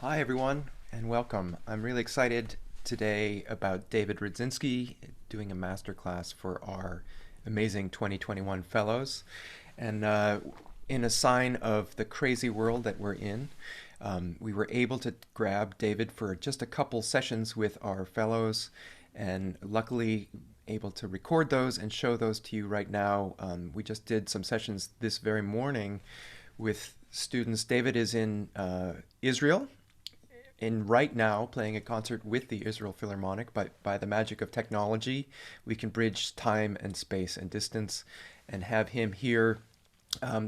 Hi, everyone, and welcome. I'm really excited today about David Radzynski doing a masterclass for our amazing 2021 fellows. And in a sign of the crazy world that we're in, we were able to grab David for just a couple sessions with our fellows, and luckily able to record those and show those to you right now. We just did some sessions this very morning with students. David is in Israel in right now playing a concert with the Israel Philharmonic, but by the magic of technology, we can bridge time and space and distance and have him here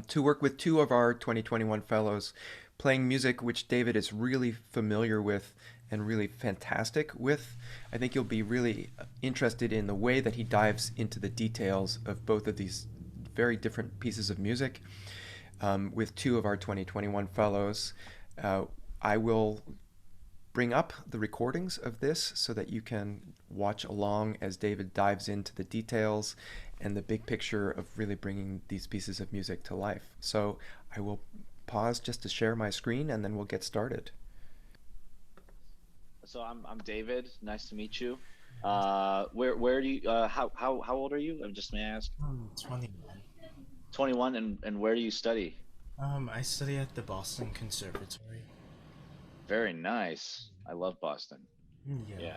to work with two of our 2021 fellows playing music which David is really familiar with and really fantastic with. I think you'll be really interested in the way that he dives into the details of both of these very different pieces of music with two of our 2021 fellows. I will bring up the recordings of this so that you can watch along as David dives into the details and the big picture of really bringing these pieces of music to life. So I will pause just to share my screen and then we'll get started. So I'm David. Nice to meet you. Where do you how old are you? Just may I ask? 21. 21, and where do you study? I study at the Boston Conservatory. Very nice. I love Boston. Yeah.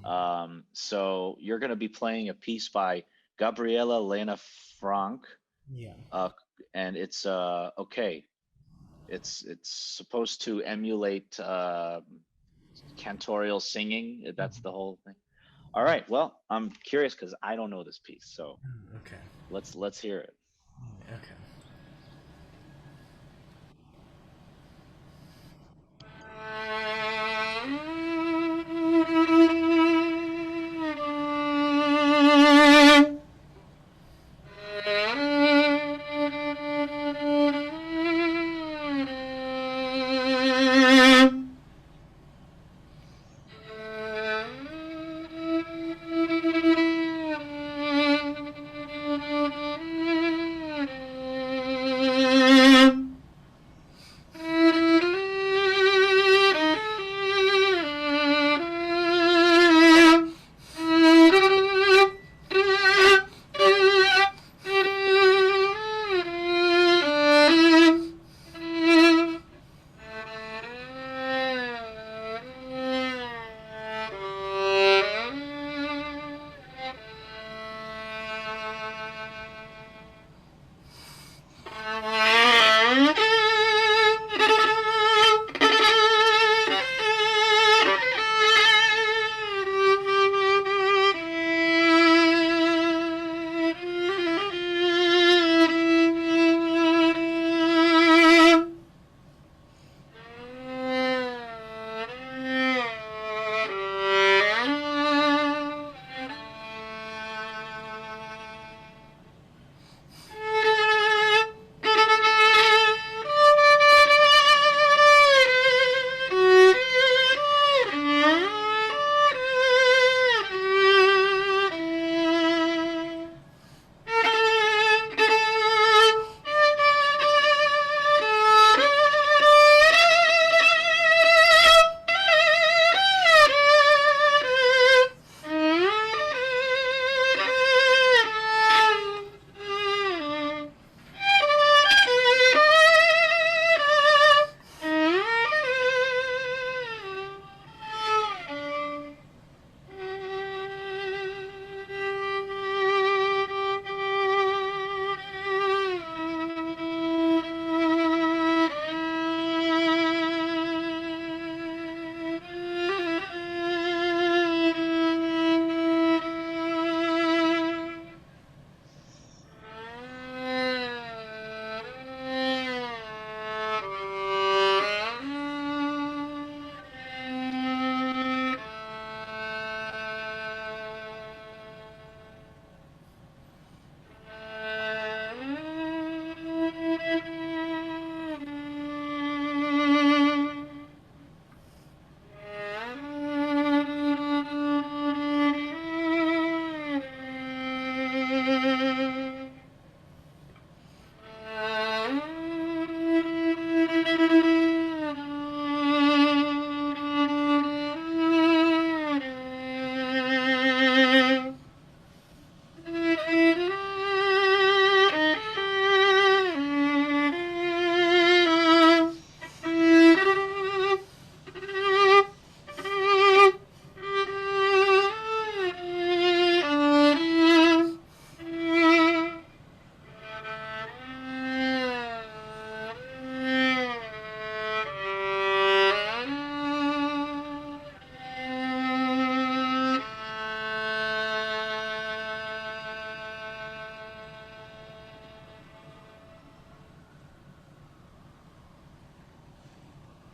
Yeah. So you're gonna be playing a piece by Gabriela Lena Frank, Yeah. uh, and it's okay. It's supposed to emulate cantorial singing. That's Mhm. the whole thing. All right. Well, I'm curious because I don't know this piece, so Okay. let's hear it. Okay.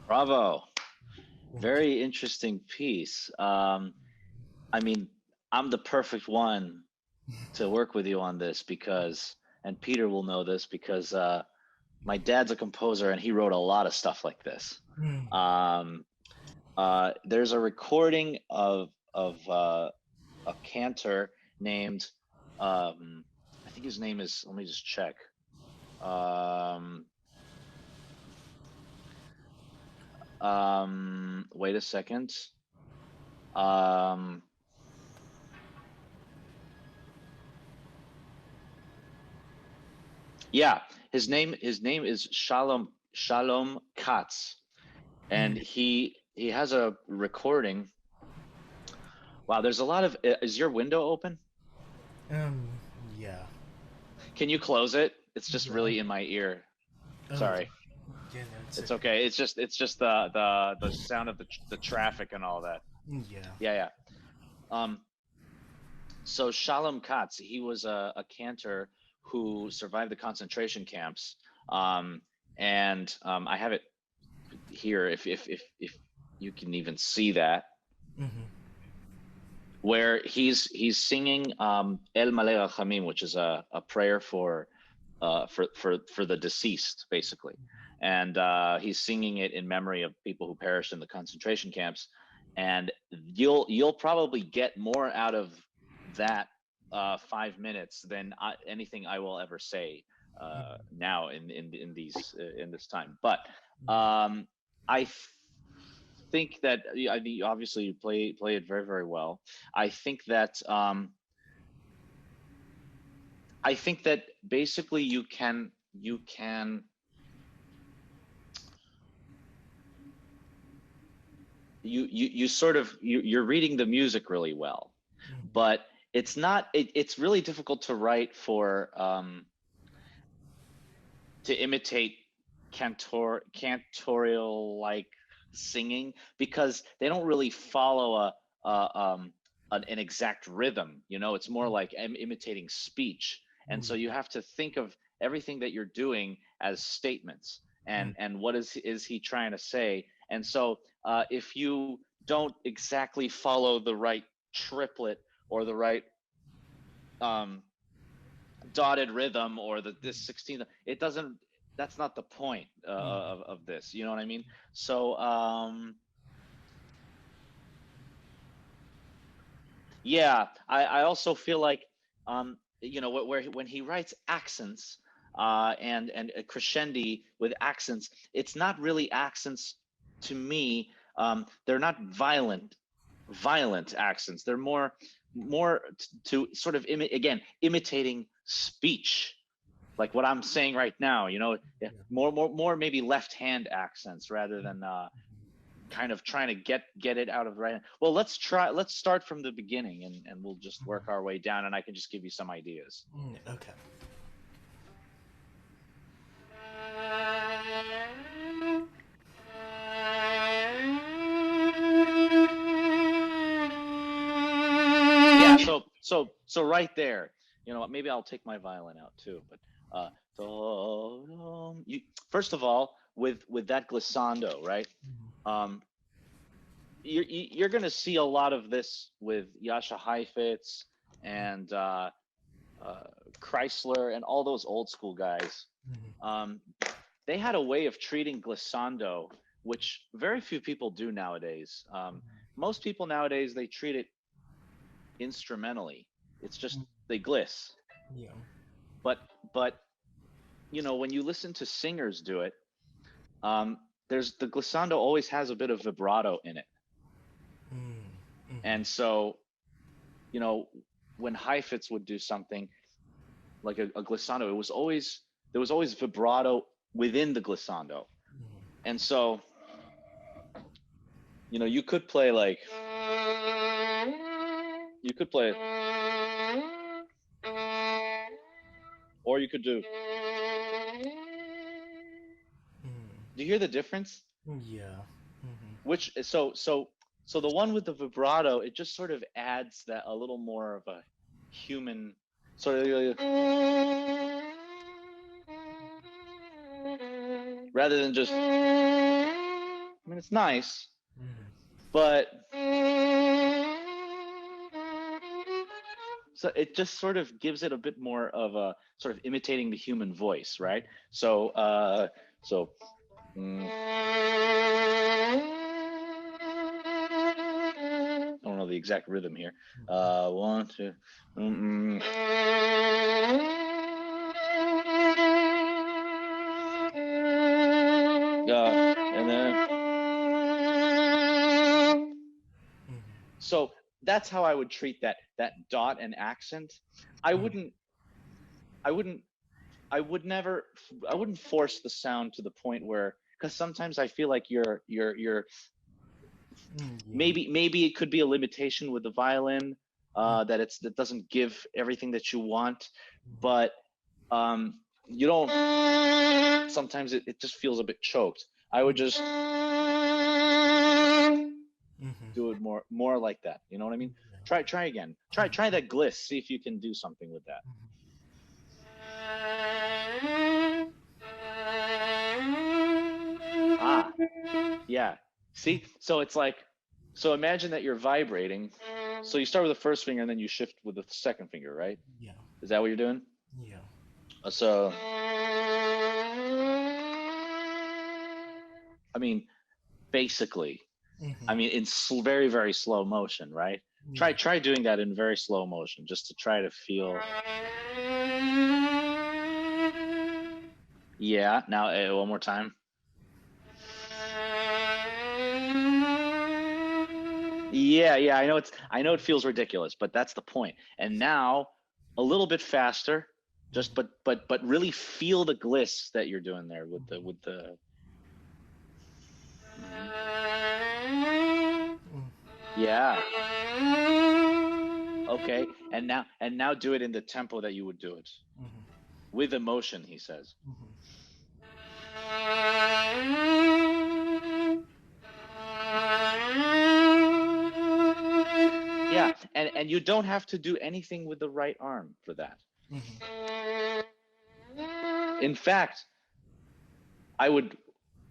Bravo. Thank you. Very interesting piece. I mean, I'm the perfect one to work with you on this because, and Peter will know this because my dad's a composer and he wrote a lot of stuff like this. Mm. Um, there's a recording of a cantor named, I think his name is. Let me just check. Um, Wait a second. Um, yeah, his name is Shalom Katz, and Mm. he has a recording. Wow, there's a lot of. Is your window open? Um, yeah. Can you close it? It's just Yeah. really in my ear. Oh, yeah. Sorry. Yeah, no, it's It's okay. okay. It's just the sound of the traffic and all that. Yeah. Yeah, yeah. Um, so Shalom Katz, he was a cantor who survived the concentration camps. Um, and I have it here if you can even see that, Mm-hmm. where he's singing El Malei Rachamim, which is a prayer for the deceased, basically, and he's singing it in memory of people who perished in the concentration camps. And you'll probably get more out of that 5 minutes than anything I will ever say now in these in this time. But I think that I mean, obviously you play it very very well. I think that I think that basically you sort of you're reading the music really well, Mm-hmm. but it's really difficult to write for to imitate cantorial like singing because they don't really follow an exact rhythm. You know, it's more like imitating speech, and so you Yeah. have to think of everything that you're doing as statements, Mm. and what is he trying to say. And so if you don't exactly follow the right triplet or the right um, dotted rhythm or this 16th, it doesn't, that's not the point Yeah. of this, you know what I mean? So yeah, I also feel like you know where when he writes accents and a crescendi with accents, it's not really accents to me. They're not violent accents. They're more to sort of again imitating speech, like what I'm saying right now. You know, yeah, Yeah. more maybe left hand accents rather than kind of trying to get it out of right. Well, let's start from the beginning and we'll just work our way down and I can just give you some ideas. Mm. Okay. Yeah, so right there, you know, maybe I'll take my violin out too, but you first of all with that glissando, right? Mm-hmm. Um, you're going to see a lot of this with Yasha Heifetz and uh, Chrysler and all those old school guys. Mm-hmm. Um, they had a way of treating glissando, which very few people do nowadays. Most people nowadays they treat it instrumentally. It's just Mm. they gliss. Yeah. But but you know when you listen to singers do it, um, there's the glissando always has a bit of vibrato in it, Mm. Mm-hmm. and so you know when Heifetz would do something like a glissando, it was always there was always vibrato within the glissando, Mm-hmm. and so you know you could play like you could play or you could do. Do you hear the difference? Mm. Yeah. Mm-hmm. Which so the one with the vibrato, it just sort of adds that a little more of a human sort of rather than just I mean, it's nice, Mm-hmm. but so it just sort of gives it a bit more of a sort of imitating the human voice, right? So, so. Mm, I don't know the exact rhythm here. One, two. Mm, and then. Mm-hmm. So that's how I would treat that dot and accent. I Mm-hmm. wouldn't. I wouldn't. I would never. I wouldn't force the sound to the point where, because sometimes I feel like you're Yeah. maybe it could be a limitation with the violin, that that doesn't give everything that you want, Mm-hmm. but you don't. Sometimes it just feels a bit choked. I would just do it more like that. You know what I mean? Yeah. Try again. Try that gliss. See if you can do something with that. Ah, yeah. See? So it's like, so imagine that you're vibrating. So you start with the first finger and then you shift with the second finger, right? Yeah. Is that what you're doing? Yeah. So, I mean, basically, I Mm-hmm. mean, in very, very slow motion, right? Yeah. Try doing that in very slow motion just to try to feel. Yeah. Now, one more time. Yeah. I know it feels ridiculous, but that's the point. And now, a little bit faster, just Mm-hmm. but really feel the gliss that you're doing there with the. Yeah. Okay. And now do it in the tempo that you would do it Mm-hmm. with emotion. He says. Mm-hmm. Yeah, and you don't have to do anything with the right arm for that. Mm-hmm. In fact, I would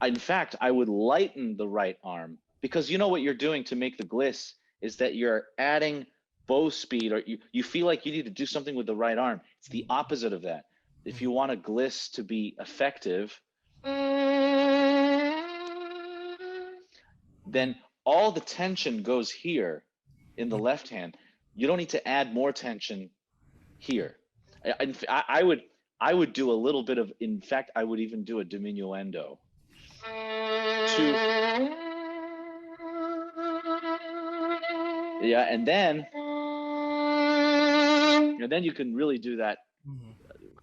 I would lighten the right arm, because you know what you're doing to make the gliss is that you're adding bow speed, or you feel like you need to do something with the right arm. It's the opposite of that. If you want a gliss to be effective, then all the tension goes here in the left hand. You don't need to add more tension here. I would do a little bit of. In fact, I would even do a diminuendo. To yeah, and then you can really do that Mm-hmm.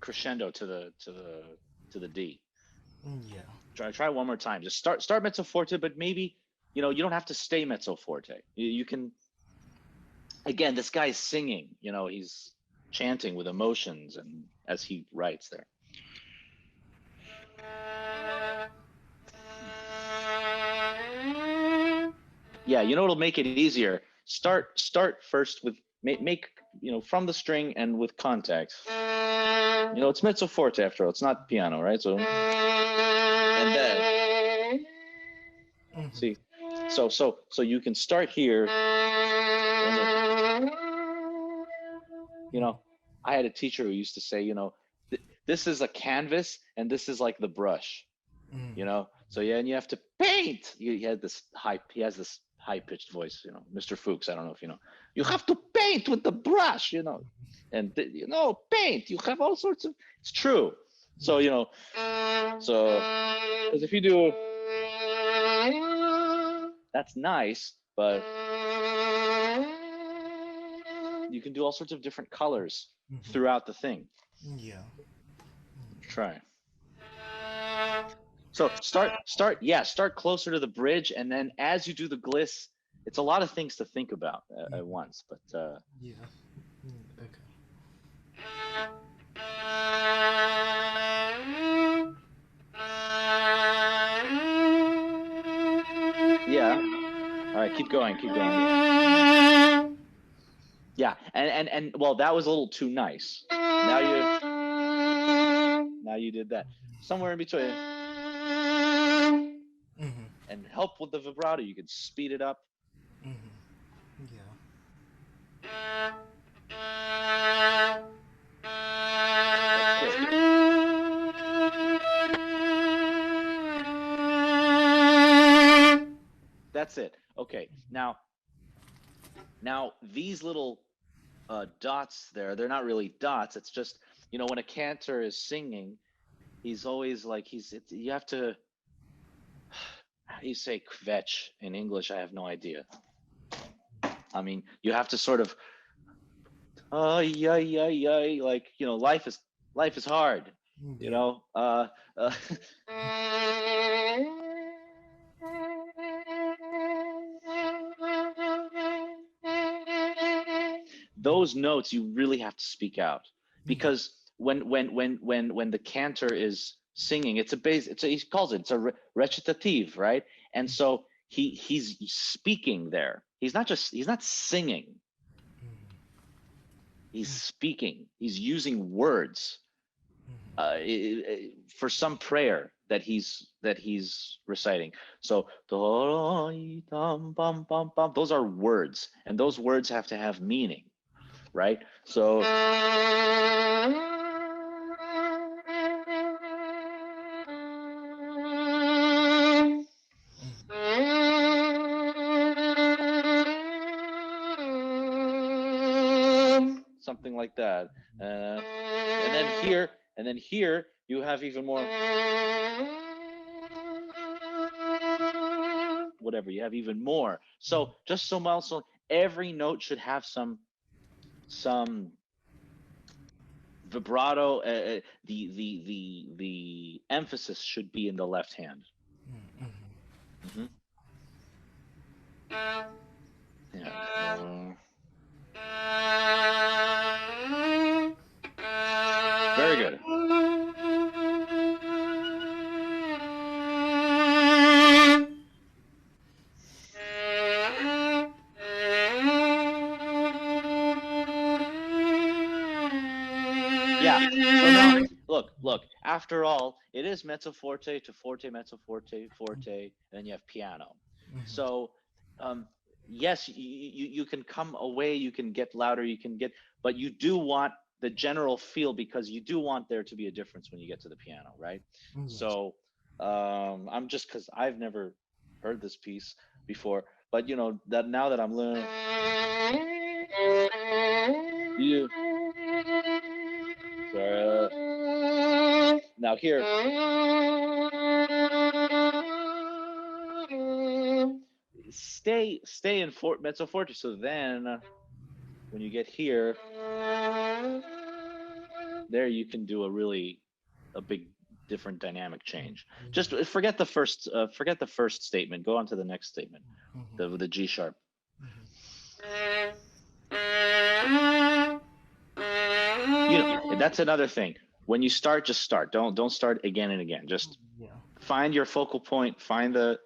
crescendo to the D. Yeah. Try one more time. Just start mezzo forte, but maybe you don't have to stay mezzo forte. You can. Again, this guy's singing. He's chanting with emotions, and as he writes there. Yeah, what'll make it easier? Start first with make from the string and with contact. It's mezzo forte after all. It's not piano, right? So and then Mm-hmm. see, so you can start here. And then, Mm-hmm. I had a teacher who used to say, this is a canvas and this is like the brush. Mm-hmm. So yeah, and you have to paint. He has this high pitched voice, Mr. Fuchs. I don't know if you know. You have to paint with the brush, and paint. You have all sorts of. It's true. So Yeah. so because if you do, that's nice, but you can do all sorts of different colors Mm-hmm. throughout the thing. Yeah. Try. So start closer to the bridge, and then as you do the gliss, it's a lot of things to think about at Mm-hmm. once. But Yeah. Okay. yeah, all right, keep going, keep going. Yeah, and well, that was a little too nice. Now you did that somewhere in between, Mm-hmm. and help with the vibrato, you can speed it up. Yeah. That's it. Okay. Now these little dots there, they're not really dots. It's just, when a cantor is singing, he's always like, you have to, how do you say kvetch in English? I have no idea. I mean, you have to sort of, like, life is hard, you Yeah. know. Those notes you really have to speak out, because when the cantor is singing, it's a bass, he calls it, it's a recitative, right? And so he's speaking there. He's not singing. He's speaking. He's using words for some prayer that he's reciting. So those are words, and those words have to have meaning, right? So something like that. And then here you have even more, whatever, you have even more. So just so also, every note should have some vibrato. The emphasis should be in the left hand. Yeah. Very good. Yeah. So now, look. After all, it is mezzo forte to forte, mezzo forte, forte, and then you have piano. So, yes, you can come away, you can get louder, but you do want the general feel, because you do want there to be a difference when you get to the piano, right? Yes. So, I'm just, because I've never heard this piece before, but that now that I'm learning, you. Now here, stay in mezzo forte. So then, when you get here, there you can do a big different dynamic change. Just forget the first statement. Go on to the next statement, the G sharp. That's another thing. When you start, just start. Don't start again and again. Just find your focal point, find the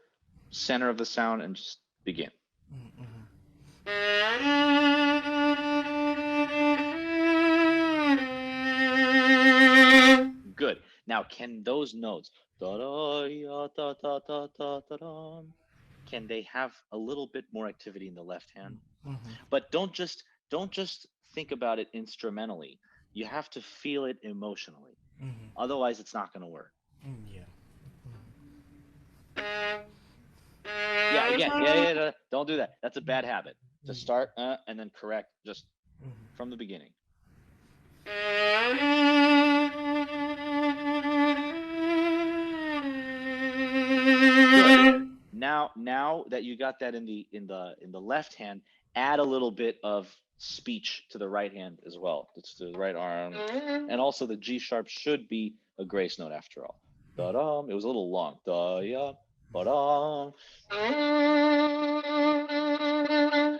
center of the sound, and just begin. Good. Now, can those notes, can they have a little bit more activity in the left hand? But don't just think about it instrumentally. You have to feel it emotionally. Otherwise, it's not going to work. Yeah, again, don't do that. That's a bad habit. Just start and then correct just from the beginning. Good. Now that you got that in the left hand, add a little bit of speech to the right hand as well. It's to the right arm, and also the G sharp should be a grace note after all. Da-dum. It was a little long. Da-ya, ba-dum.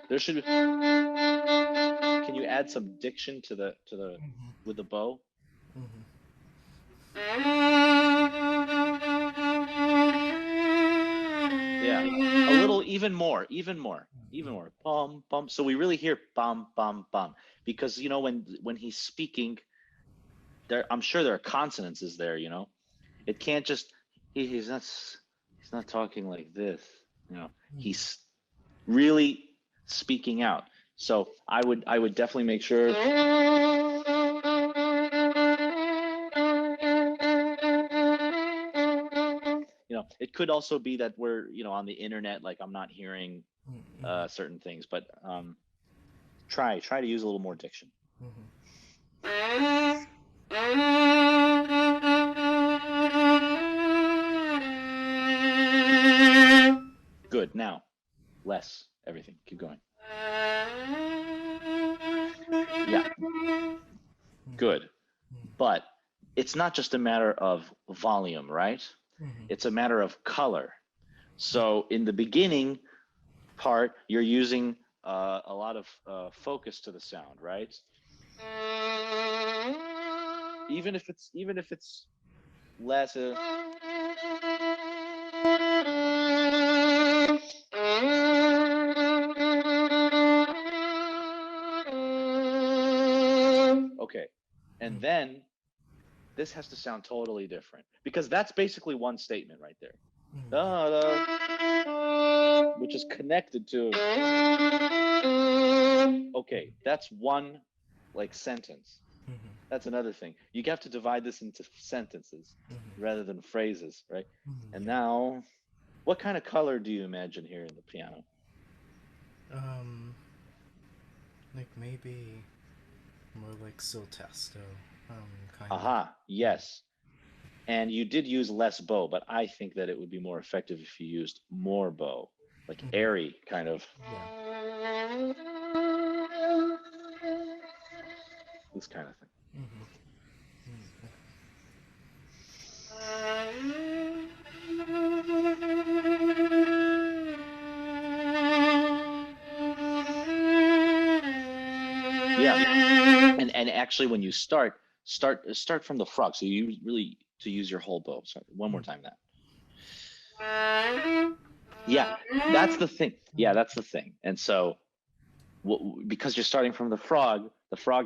There should be. Can you add some diction to the with the bow? Yeah, a little, even more. Bum bum. So we really hear bum bum bum, because when he's speaking, I'm sure there are consonances there. It can't just he's not talking like this. You know, he's really speaking out. So I would definitely make sure. You know, it could also be that we're, you know, on the internet, like I'm not hearing certain things, but try to use a little more diction. Good. Now, less everything. Keep going. Yeah. Good. But it's not just a matter of volume, right? It's a matter of color. So in the beginning part, you're using a lot of focus to the sound, right? Even if it's less. Okay, and then this has to sound totally different because that's basically one statement right there. Da, da, which is connected to. Okay, that's one like sentence. That's another thing. You have to divide this into sentences rather than phrases, right? And now, what kind of color do you imagine here in the piano? Like maybe more like Siltesto, kind of. Aha, yes. And you did use less bow, but I think that it would be more effective if you used more bow, like airy kind of. Yeah. This kind of thing. Yeah. And actually when you start from the frog. So you really to use your whole bow. Sorry, one more time that. Yeah, that's the thing. Yeah, that's the thing. And so because you're starting from the frog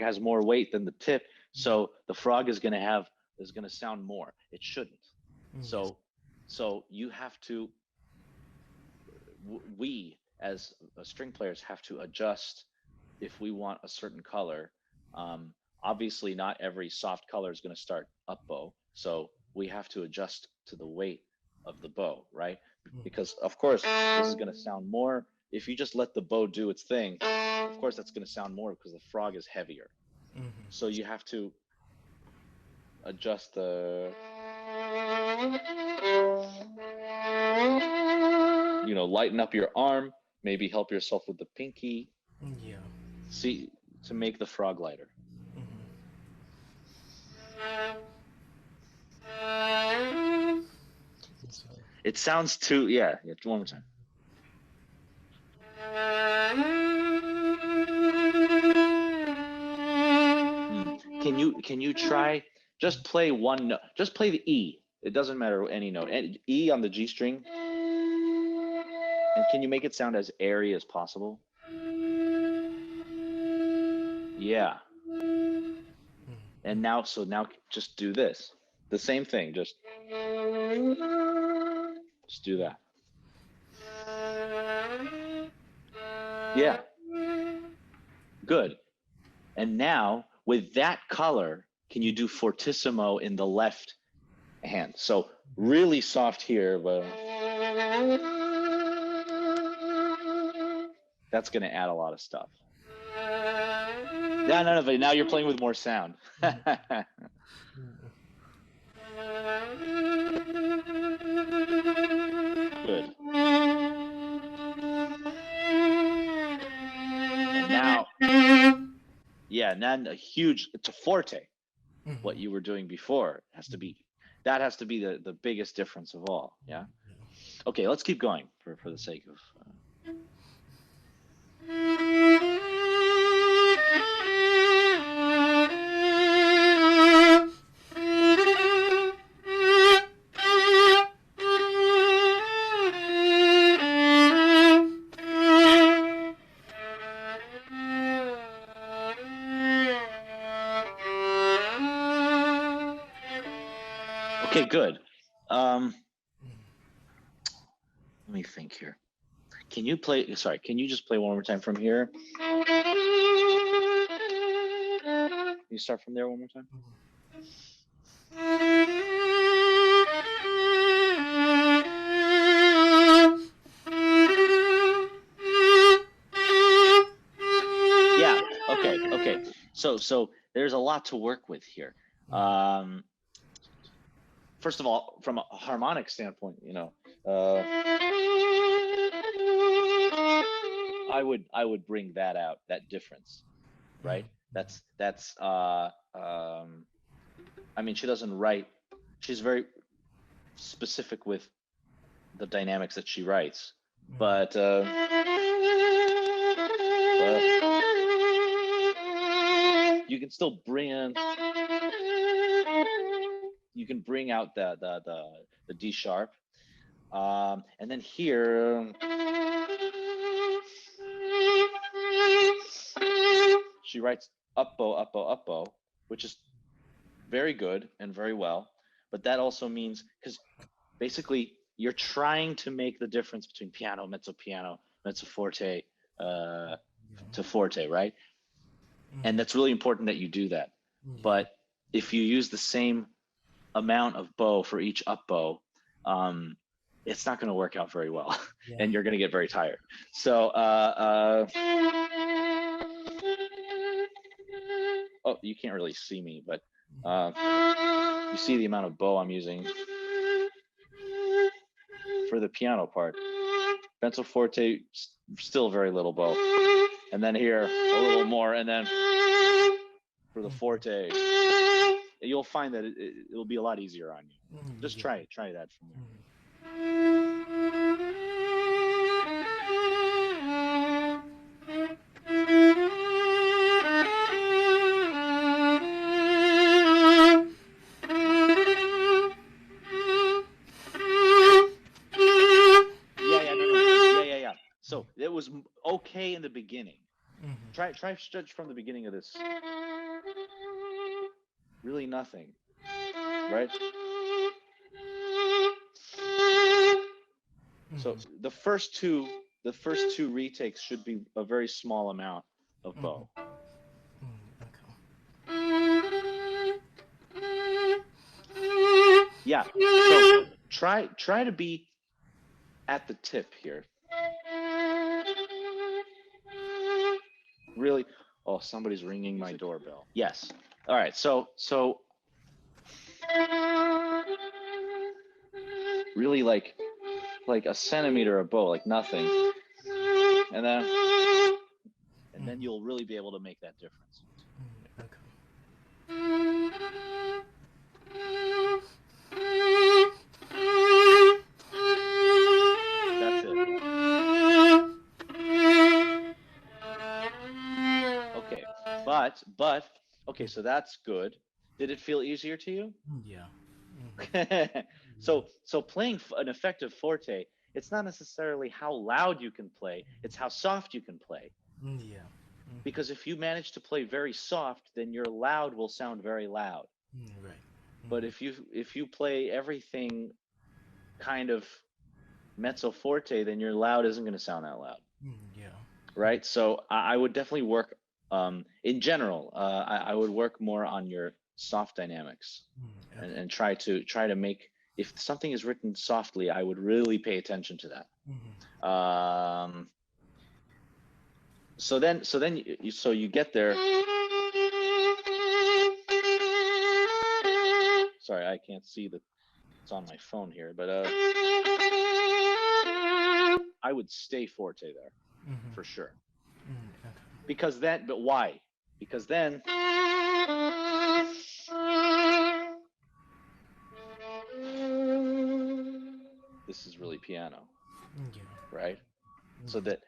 has more weight than the tip, so the frog is going to sound more. It shouldn't. So you have to, we as string players have to adjust if we want a certain color. Obviously not every soft color is going to start up bow, so we have to adjust to the weight of the bow, right? Because of course this is going to sound more if you just let the bow do its thing. Of course that's going to sound more because the frog is heavier. So you have to adjust the, you know, lighten up your arm, maybe help yourself with the pinky. Yeah. See, to make the frog lighter. It sounds too, yeah, one more time. Can you try just play one note? Just play the E. It doesn't matter any note. E on the G string. And can you make it sound as airy as possible? Yeah. And now just do this. The same thing, just do that. Yeah. Good. And now with that color, can you do fortissimo in the left hand? So really soft here, but that's going to add a lot of stuff. Yeah, none of it. Now you're playing with more sound. Good. And now, yeah, now a huge, it's a forte. What you were doing before has to be, that has to be the biggest difference of all. Yeah. Okay, let's keep going for the sake of. Okay, good. Let me think here. Can you play? Sorry, can you just play one more time from here? Can you start from there one more time? Yeah. Okay. So there's a lot to work with here. First of all, from a harmonic standpoint, I would bring that out, that difference, right? That's I mean, she doesn't write. She's very specific with the dynamics that she writes, but you can still bring out the D sharp, and then here she writes up bow, which is very good and very well, but that also means, because basically you're trying to make the difference between piano, mezzo forte, to forte, right? And that's really important that you do that. But if you use the same amount of bow for each up bow, it's not going to work out very well, and you're going to get very tired. So oh, you can't really see me, but you see the amount of bow I'm using for the piano part. Mezzo forte, still very little bow, and then here a little more, and then for the forte, you'll find that it'll be a lot easier on you. Just try that for me. Yeah. So it was okay in the beginning. Try stretch from the beginning of this. Really nothing, right? So the first two retakes should be a very small amount of bow. Yeah. So try to be at the tip here. Really? Oh, somebody's ringing my doorbell. Yes. All right. So really like a centimeter of bow, like nothing, and then you'll really be able to make that difference. That's it. Okay, but okay, so that's good. Did it feel easier to you? Yeah. So playing an effective forte, it's not necessarily how loud you can play, it's how soft you can play. Yeah. Because if you manage to play very soft, then your loud will sound very loud. Right. But if you play everything kind of mezzo forte, then your loud isn't going to sound that loud. Yeah. Right. So I would definitely work. In general, I would work more on your soft dynamics, and try to make, if something is written softly, I would really pay attention to that. So then you get there. Sorry, I can't see it's on my phone here, but I would stay forte there for sure. Because then, but why? Because then this is really piano, right? So that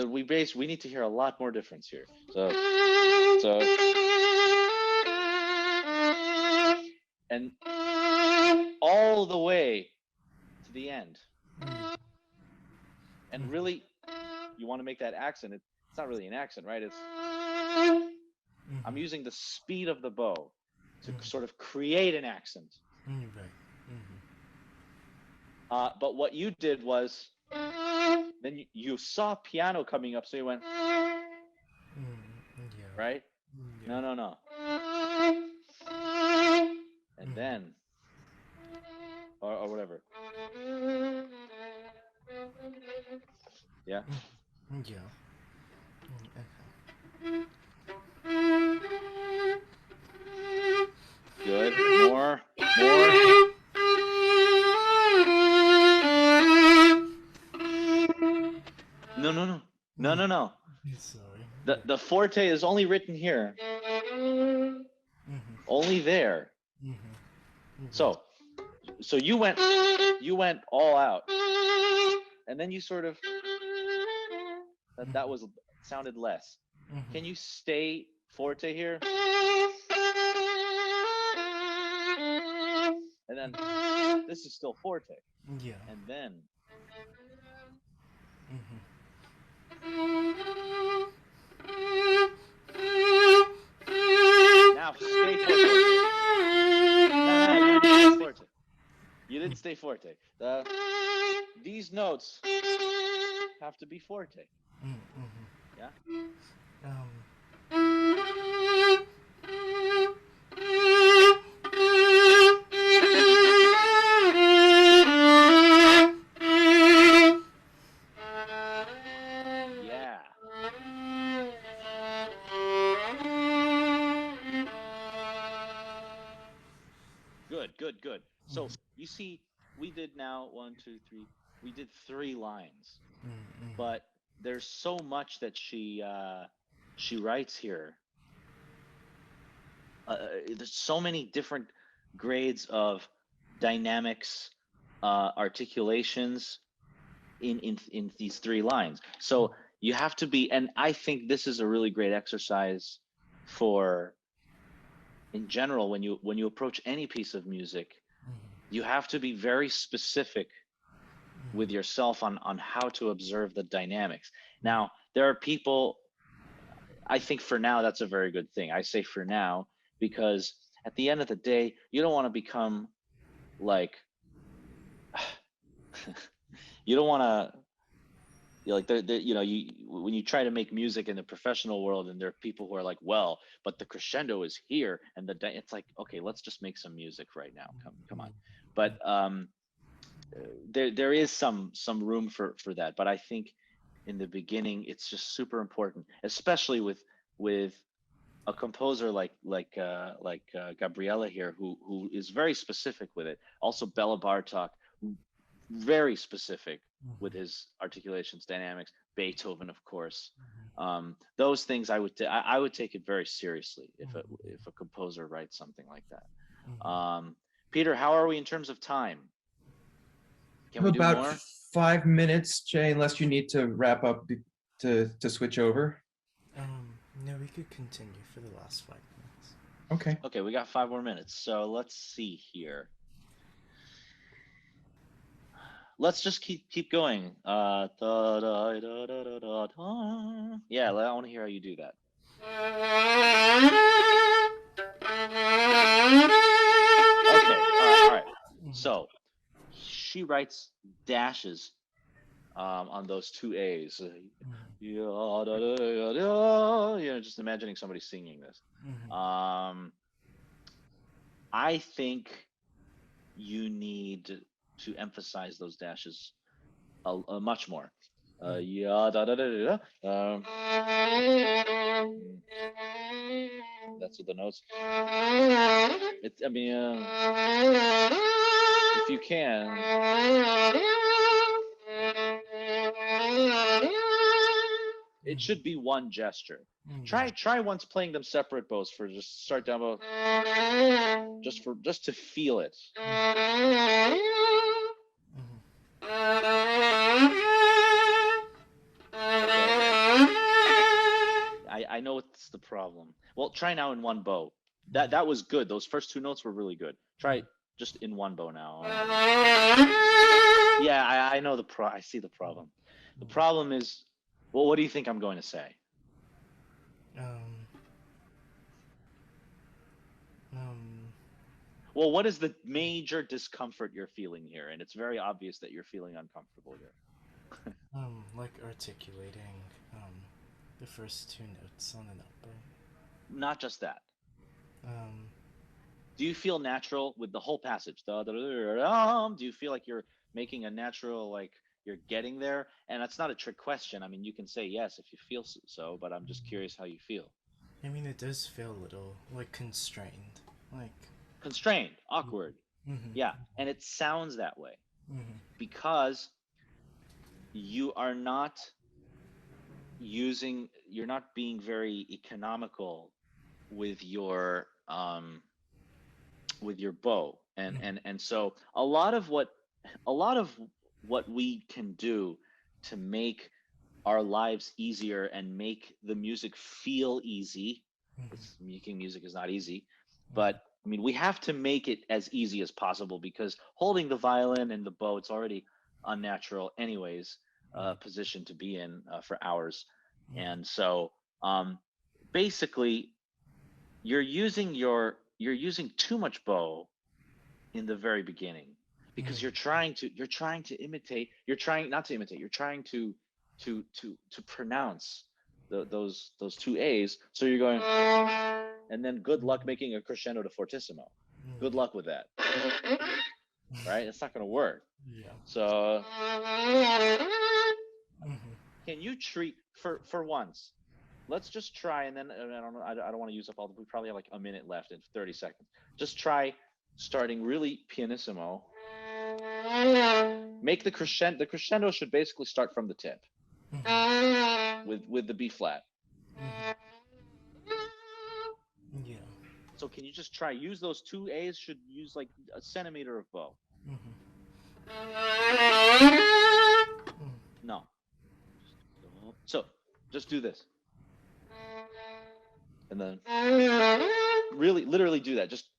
we need to hear a lot more difference here. So and all the way to the end. And really, you want to make that accent. It's not really an accent, right? It's I'm using the speed of the bow to sort of create an accent. But what you did was Then you saw piano coming up, so you went, Yeah. right? Yeah. No. And then, or whatever. Yeah. Yeah. Okay. Good. More. No. Sorry. The forte is only written here. Only there. So you went all out, and then you sort of that was sounded less. Can you stay forte here? And then this is still forte. Yeah. And then now stay forte. No, you didn't stay forte. These notes have to be forte. Yeah. Yeah. Good. So you see, we did now 1, 2, 3. We did 3 lines, but there's so much that she writes here. There's so many different grades of dynamics, articulations in these 3 lines. So you have to be, and I think this is a really great exercise for, in general, when you approach any piece of music, you have to be very specific with yourself on how to observe the dynamics. Now, there are people, I think for now, that's a very good thing. I say for now, because at the end of the day, you don't want to become like, you don't want to, like, when you try to make music in the professional world, and there are people who are like, well, but the crescendo is here, and it's like, okay, let's just make some music right now. Come on. But there is some room for that. But I think in the beginning, it's just super important, especially with a composer like Gabriela here, who is very specific with it. Also, Bela Bartok, very specific with his articulations, dynamics. Beethoven, of course. Those things I would take it very seriously if a composer writes something like that. Peter, how are we in terms of time? Can we do about more? 5 minutes, Jay, unless you need to wrap up to switch over. No, we could continue for the last 5 minutes. Okay. Okay, we got 5 more minutes. So let's see here. Let's just keep going. Yeah, I want to hear how you do that. Okay, all right. So she writes dashes on those 2 A's. Just imagining somebody singing this. I think you need to emphasize those dashes much more. That's what the notes. It's, I mean, if you can. It should be one gesture. Try once playing them separate bows for just start down bow. Just to feel it. I know it's the problem. Well, try now in one bow. That was good. Those first 2 notes were really good. Try just in one bow now. Yeah, I know I see the problem. The problem is, well, what do you think I'm going to say? Well, what is the major discomfort you're feeling here? And it's very obvious that you're feeling uncomfortable here. Like articulating the first two notes on an up bow. Not just that. Um, Do you feel natural with the whole passage? Do you feel like you're making a natural, like you're getting there? And that's not a trick question. I mean, you can say yes if you feel so, but I'm just curious how you feel. I mean, it does feel a little like constrained, like. Constrained, awkward. Mm-hmm. Yeah. And it sounds that way Mm-hmm. because you are not you're not being very economical with your bow. And so a lot of what we can do to make our lives easier and make the music feel easy, because making music is not easy, but I mean we have to make it as easy as possible, because holding the violin and the bow, it's already unnatural anyways, position to be in for hours. And so basically you're using too much bow in the very beginning, because you're trying not to imitate, you're trying to pronounce those two A's. So you're going, and then good luck making a crescendo to fortissimo. Good luck with that, right? It's not going to work. Yeah. So Mm-hmm. can you treat for once? Let's just try, and then I don't know. I don't want to use up all. We probably have like a minute left in 30 seconds. Just try starting really pianissimo. Make the crescendo. The crescendo should basically start from the tip with the B flat. Yeah. So can you just try use those two A's? Should use like a centimeter of bow. No. So just do this, and then really, literally do that. Just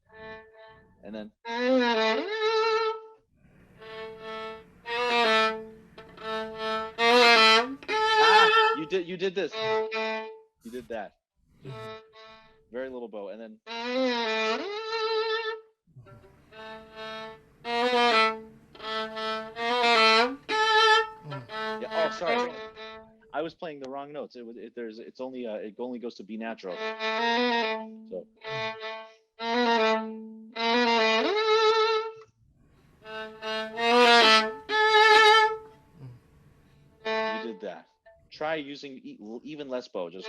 and then. You did this. You did that. Just very little bow, and then. Yeah. Oh, sorry. I was playing the wrong notes. It's only it only goes to B natural. So. You did that. Try using even less bow, just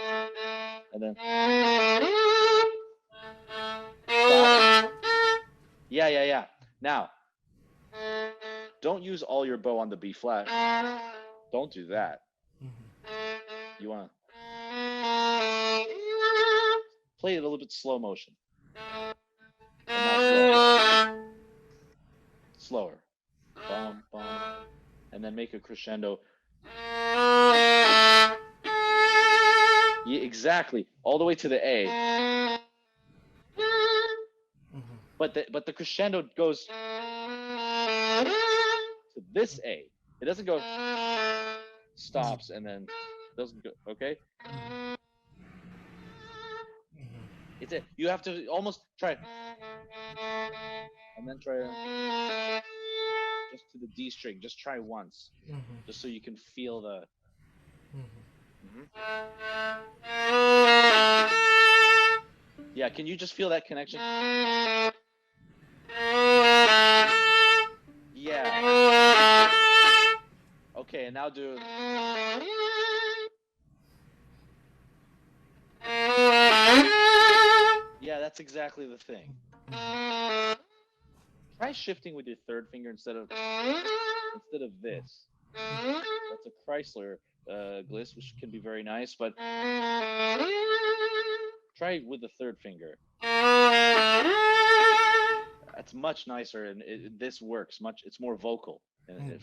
and then. Stop. Yeah. Now, don't use all your bow on the B flat. Don't do that. You want to play it a little bit slow motion. And now slower. Bum, bum. And then make a crescendo. Yeah, exactly. All the way to the A. But the crescendo goes to this A. It doesn't go stops and then doesn't go, okay? It's it. You have to almost try and then try just to the D string. Just try once, just so you can feel the. Yeah, can you just feel that connection? Yeah. Okay, and now do. Yeah, that's exactly the thing. Try shifting with your third finger instead of this. That's a Chrysler gliss, which can be very nice, but try with the third finger. That's much nicer, and this works much. It's more vocal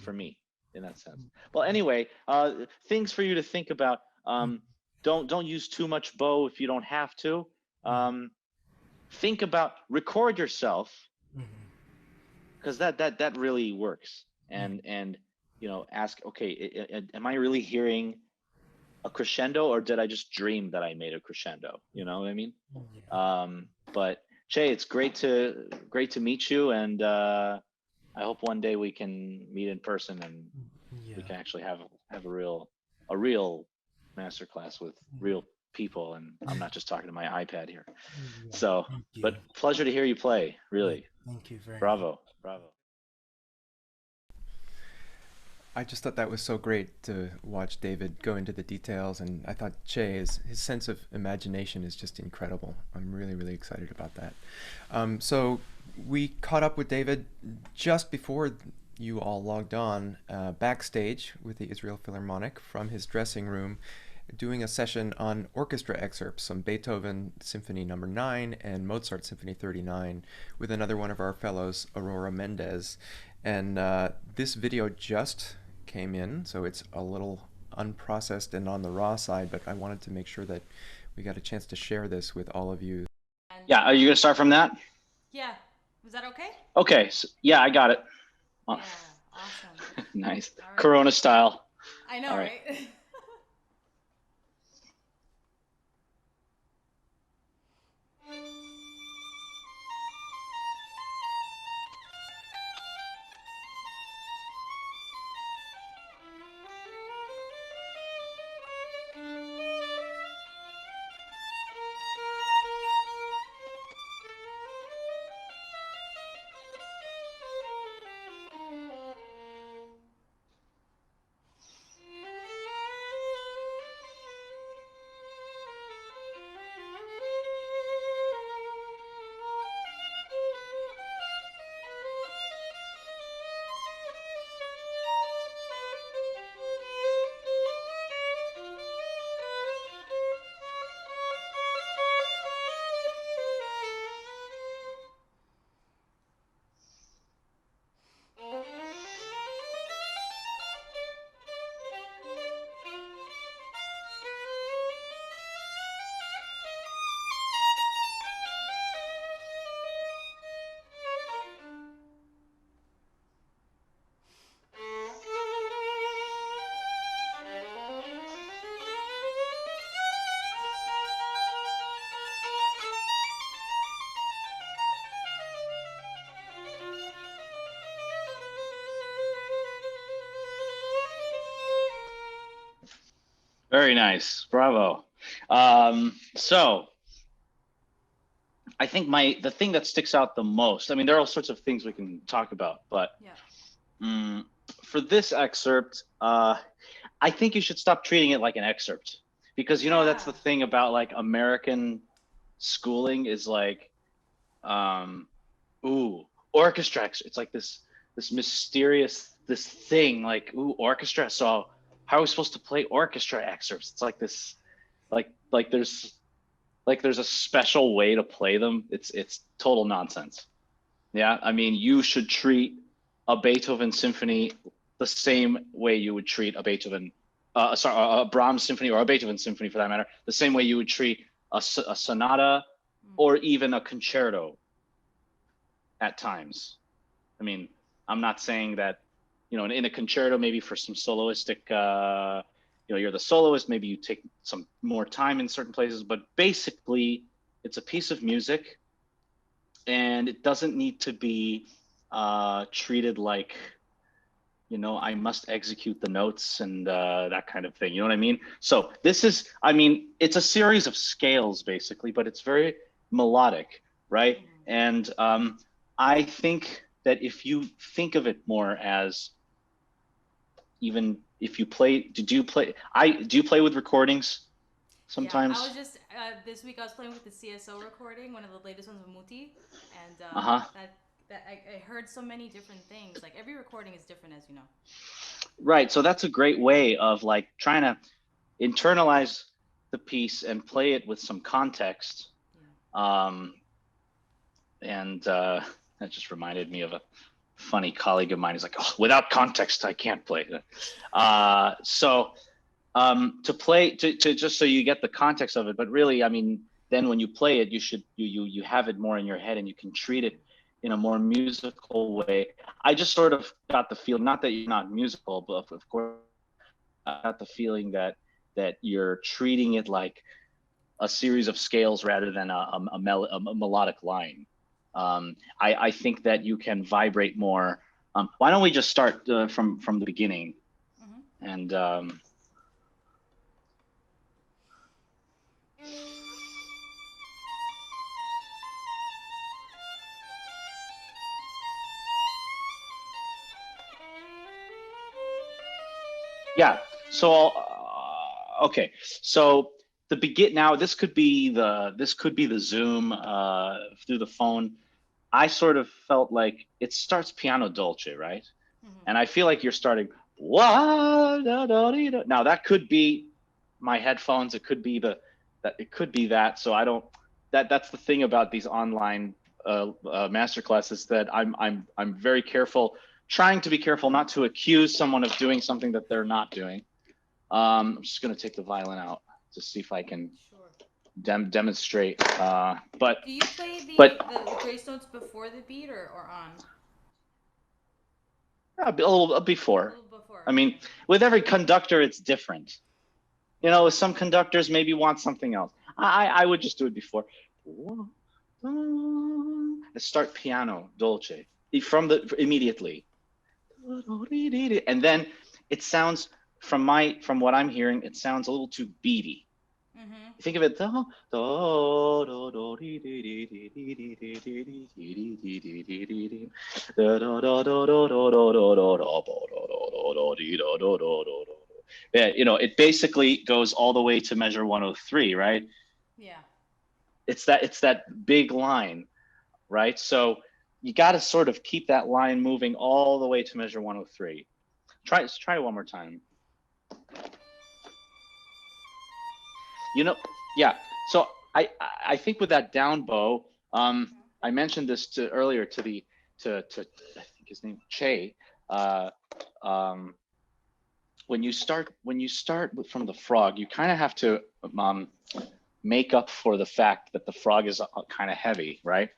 for me in that sense. Well, anyway, things for you to think about. Don't use too much bow if you don't have to. Think about record yourself, because that really works. And ask, okay, am I really hearing a crescendo, or did I just dream that I made a crescendo? You know what I mean? But Che, it's great to meet you, and I hope one day we can meet in person and we can actually have a real master class with real people, and I'm not just talking to my iPad here. Yeah, So, thank you. but pleasure to hear you play, really. Thank you very much. Bravo. I just thought that was so great to watch David go into the details, and I thought his sense of imagination is just incredible. I'm really, really excited about that. So we caught up with David just before you all logged on backstage with the Israel Philharmonic from his dressing room, doing a session on orchestra excerpts, some Beethoven Symphony No. 9 and Mozart Symphony 39, with another one of our fellows, Aurora Mendez. And this video just came in, so it's a little unprocessed and on the raw side, but I wanted to make sure that we got a chance to share this with all of you. Yeah, are you going to start from that? Yeah. Was that okay? Okay, so, yeah, I got it. Yeah, awesome. Nice. All right. Corona style. I know, All right. right? Very nice. Bravo. So I think the thing that sticks out the most, I mean, there are all sorts of things we can talk about, but Yeah. For this excerpt, I think you should stop treating it like an excerpt, because that's the Yeah. thing about like American schooling is like, orchestra. It's like this mysterious thing, like, orchestra. So how are we supposed to play orchestra excerpts? It's like this, like there's a special way to play them. It's total nonsense. Yeah, I mean, you should treat a Beethoven symphony the same way you would treat a a Brahms symphony, or a Beethoven symphony for that matter, the same way you would treat a sonata or even a concerto at times. I mean, I'm not saying that, in a concerto, maybe for some soloistic, you're the soloist, maybe you take some more time in certain places, but basically it's a piece of music, and it doesn't need to be treated like, I must execute the notes and that kind of thing. You know what I mean? So this is, I mean, it's a series of scales basically, but it's very melodic, right? And I think that if you think of it more as, even if you play, do you play with recordings sometimes? Yeah, I was just this week I was playing with the CSO recording, one of the latest ones with Muti, and that I heard so many different things. Like every recording is different, as you know. Right. So that's a great way of like trying to internalize the piece and play it with some context. Yeah. And that just reminded me of a funny colleague of mine. He's like, "Oh, without context, I can't play." So to play, to just so you get the context of it, but really, I mean, then when you play it, you have it more in your head, and you can treat it in a more musical way. I just sort of got the feel, not that you're not musical, but of course, I got the feeling that you're treating it like a series of scales rather than a melodic line. I think that you can vibrate more. Why don't we just start from the beginning? And yeah, so okay, so now this could be the Zoom through the phone. I sort of felt like it starts piano dolce, right? Mm-hmm. And I feel like you're starting now that could be my headphones, it could be that. So I don't, that's the thing about these online master classes, that I'm very careful, trying to be careful not to accuse someone of doing something that they're not doing. I'm just going to take the violin out to see if I can demonstrate. But do you play the grace notes before the beat or on? A little before. I mean, with every conductor, it's different. You know, some conductors maybe want something else. I would just do it before. Let's start piano dolce immediately, and then it sounds, from what I'm hearing, it sounds a little too beady. Mm-hmm. Think of it. Yeah, you know, it basically goes all the way to measure 103, right? Yeah. It's that big line, right? So you got to sort of keep that line moving all the way to measure 103. Try one more time. You know, yeah. So I think with that down bow, I mentioned this earlier to I think his name Che. When you start from the frog, you kind of have to make up for the fact that the frog is kind of heavy, right?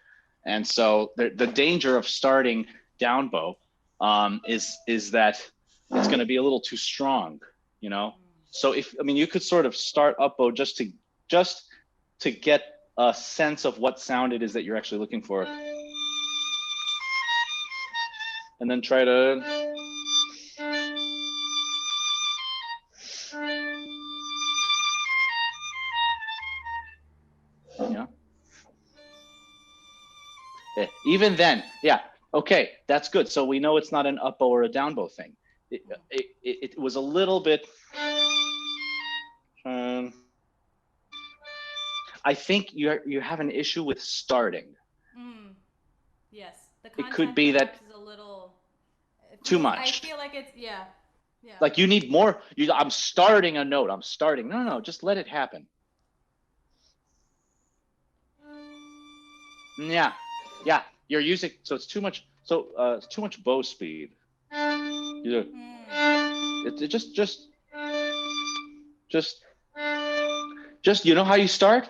And so the danger of starting down bow is that it's going to be a little too strong, you know. So you could sort of start up bow just to get a sense of what sound it is that you're actually looking for, and then try to. Yeah. Even then, yeah. Okay, that's good. So we know it's not an up bow or a down bow thing. It was a little bit. I think you have an issue with starting. Yes, the it could be that is a little too much. I feel like it's yeah. Like you need more. I'm starting a note. I'm starting. No. Just let it happen. Yeah. You're using, so it's too much. So it's too much bow speed. Just you know how you start?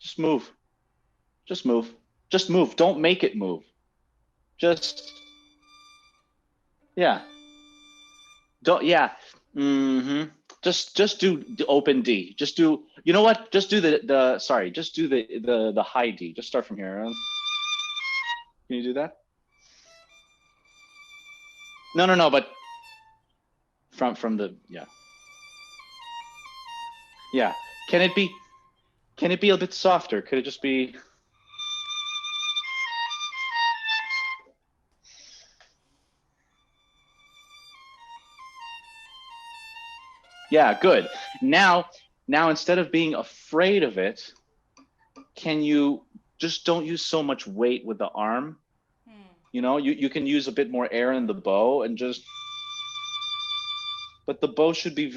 Just move. Just move. Don't make it move. Just Don't Just do the open D. Just do, you know what? Just do just do the high D. Just start from here. Can you do that? No, but from the yeah. Can it be a bit softer? Could it just be? Yeah, good. Now instead of being afraid of it, can you just don't use so much weight with the arm? You know, you can use a bit more air in the bow and just, but the bow should be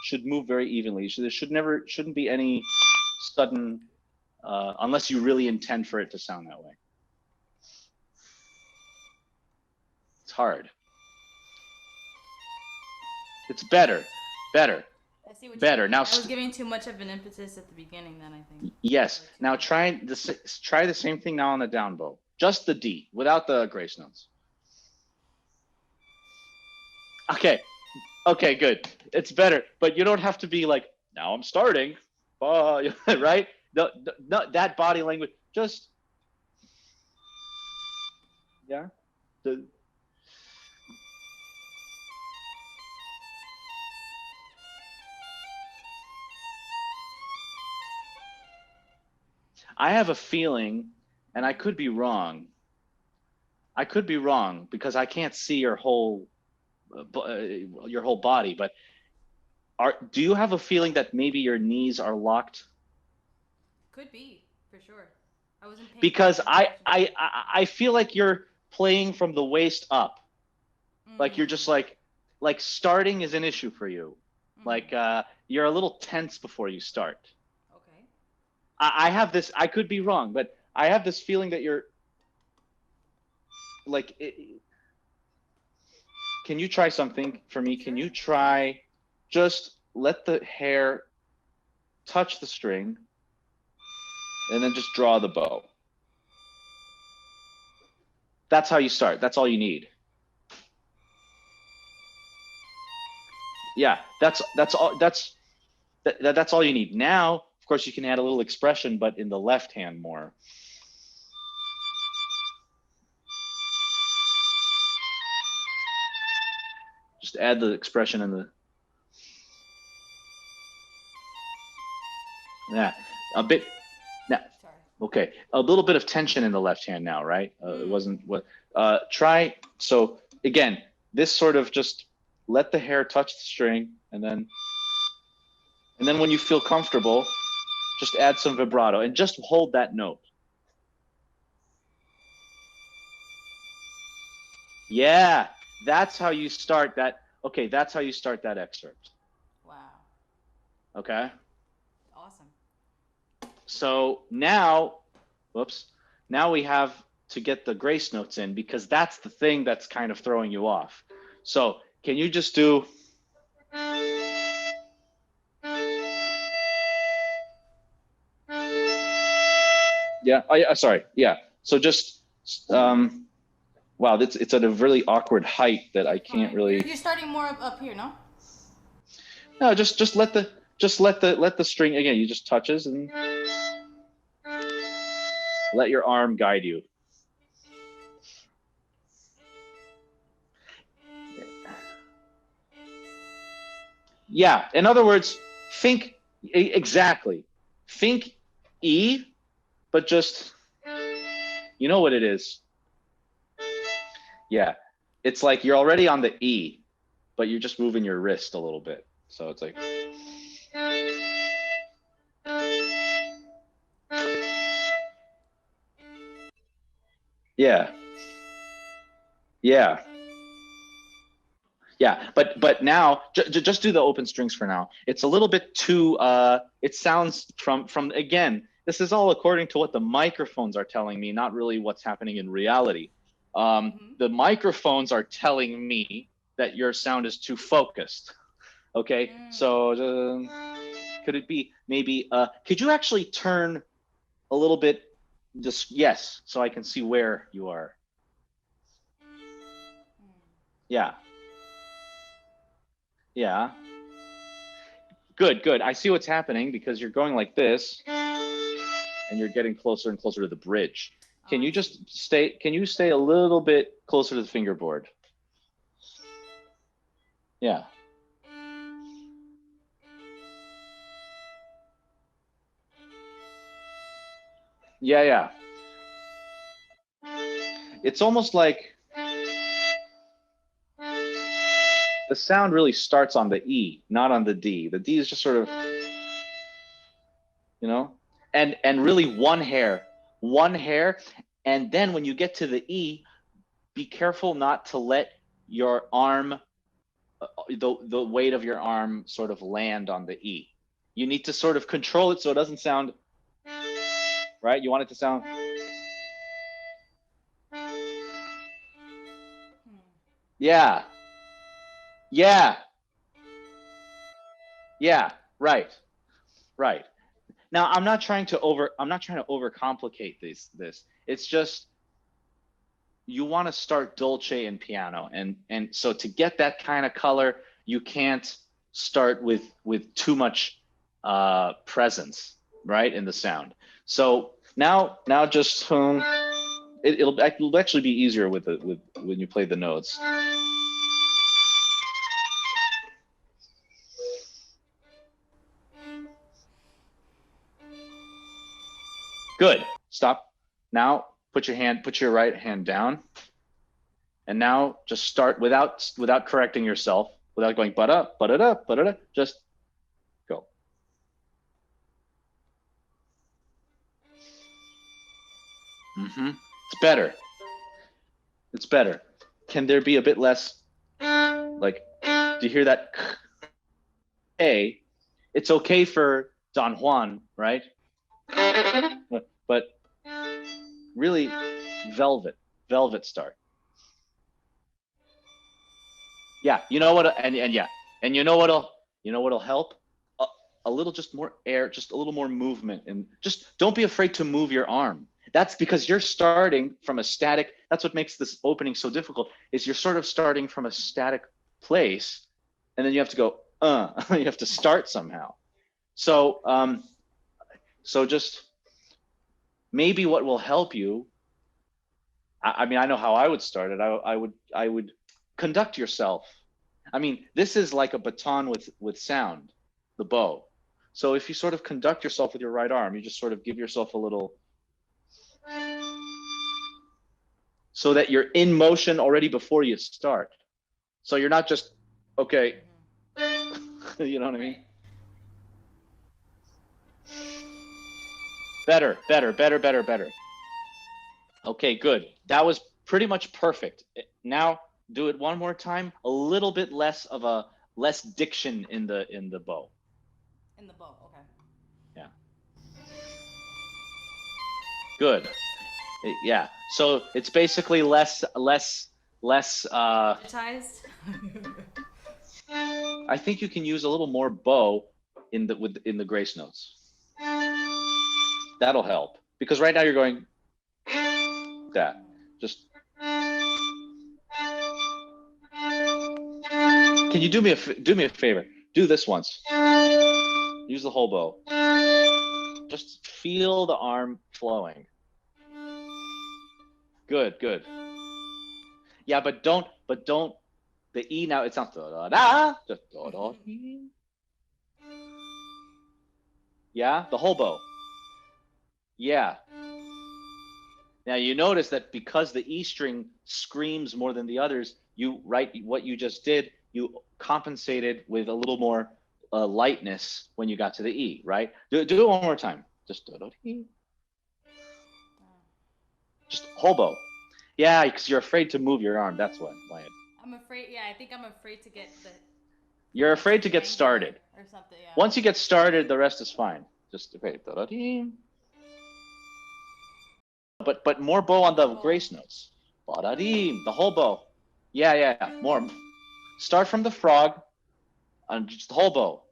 should move very evenly. So there shouldn't be any sudden, unless you really intend for it to sound that way. It's hard. It's better. I see what better. Now, I was giving too much of an impetus at the beginning then, I think. Yes. Now try the same thing now on the down bow. Just the D, without the grace notes. Okay, good. It's better. But you don't have to be like, now I'm starting. Right? No, that body language. Just, yeah. I have a feeling, and I could be wrong. I could be wrong because I can't see your whole body, but do you have a feeling that maybe your knees are locked? Could be, for sure. I wasn't paying Because attention. I feel like you're playing from the waist up. Like you're just like starting is an issue for you. Like you're a little tense before you start. Okay. I have this, I could be wrong, but I have this feeling that you're like, can you try something for me? Sure. Can you try just let the hair touch the string and then just draw the bow? That's how you start. That's all you need. Yeah, that's all you need. Now, of course, you can add a little expression, but in the left hand more. Just add the expression in the. Yeah, a bit. Now, okay, a little bit of tension in the left hand now, right? It wasn't what. Try. So again, this sort of just let the hair touch the string, and then when you feel comfortable, just add some vibrato and just hold that note. Yeah, that's how you start that. Okay, that's how you start that excerpt. Wow. Okay. Awesome. So now, now we have to get the grace notes in, because that's the thing that's kind of throwing you off. So can you just do. Yeah, sorry. Yeah. So just, wow, it's at a really awkward height that I can't really. You're starting more up here, no? No, just let the string, again, you just touches and let your arm guide you. Yeah, in other words, think exactly. Think E, but just, you know what it is? Yeah, it's like you're already on the E, but you're just moving your wrist a little bit. So it's like. Yeah. Yeah. Yeah, but now just do the open strings for now. It's a little bit too. It sounds from again. This is all according to what the microphones are telling me, not really what's happening in reality. The microphones are telling me that your sound is too focused. Okay, so could it be maybe? Could you actually turn a little bit? Just yes, so I can see where you are. Yeah. Yeah. Good. I see what's happening, because you're going like this and you're getting closer and closer to the bridge. Can you just stay a little bit closer to the fingerboard? Yeah. Yeah. It's almost like the sound really starts on the E, not on the D. The D is just sort of, and really one hair. And then when you get to the E, be careful not to let your arm, the weight of your arm sort of land on the E. You need to sort of control it so it doesn't sound, right? You want it to sound. Yeah. Right. Now I'm not trying to overcomplicate this. It's just, you want to start dolce in piano, and so to get that kind of color, you can't start with too much presence, right, in the sound. So now just it'll actually be easier with when you play the notes. Good. Stop. Now put your right hand down. And now just start without correcting yourself, without going ba-da, ba-da-da, ba-da-da, just go. It's better. It's better. Can there be a bit less, like, do you hear that? Hey, it's okay for Don Juan, right? But really, velvet start. Yeah, you know what, and you know what'll help? A little just more air, just a little more movement, and just don't be afraid to move your arm. That's because you're starting from a static. That's what makes this opening so difficult, is you're sort of starting from a static place, and then you have to go, you have to start somehow. So, so just maybe what will help you, I mean, I know how I would start it. I would conduct yourself. I mean, this is like a baton with sound, the bow. So if you sort of conduct yourself with your right arm, you just sort of give yourself a little, so that you're in motion already before you start. So you're not just, okay, you know what I mean? Better. Okay, good. That was pretty much perfect. Now do it one more time, a little bit less diction in the bow. In the bow, okay. Yeah. Good. Yeah. So it's basically less Hypnotized? I think you can use a little more bow in the grace notes. That'll help, because right now you're going that. Just, can you do me a favor? Do this once. Use the whole bow. Just feel the arm flowing. Good. Yeah, but don't. The E now, it's not da da, just da da. Yeah, the whole bow. Yeah. Now you notice that because the E string screams more than the others, what you just did, you compensated with a little more lightness when you got to the E, right? Do it one more time. Just whole bow. Yeah, because you're afraid to move your arm. That's why. I'm afraid. Yeah, I think I'm afraid to get the. You're afraid to get started. Or something. Yeah. Once you get started, the rest is fine. Just okay. But more bow on the grace notes. The whole bow. Yeah. More. Start from the frog, and just the whole bow.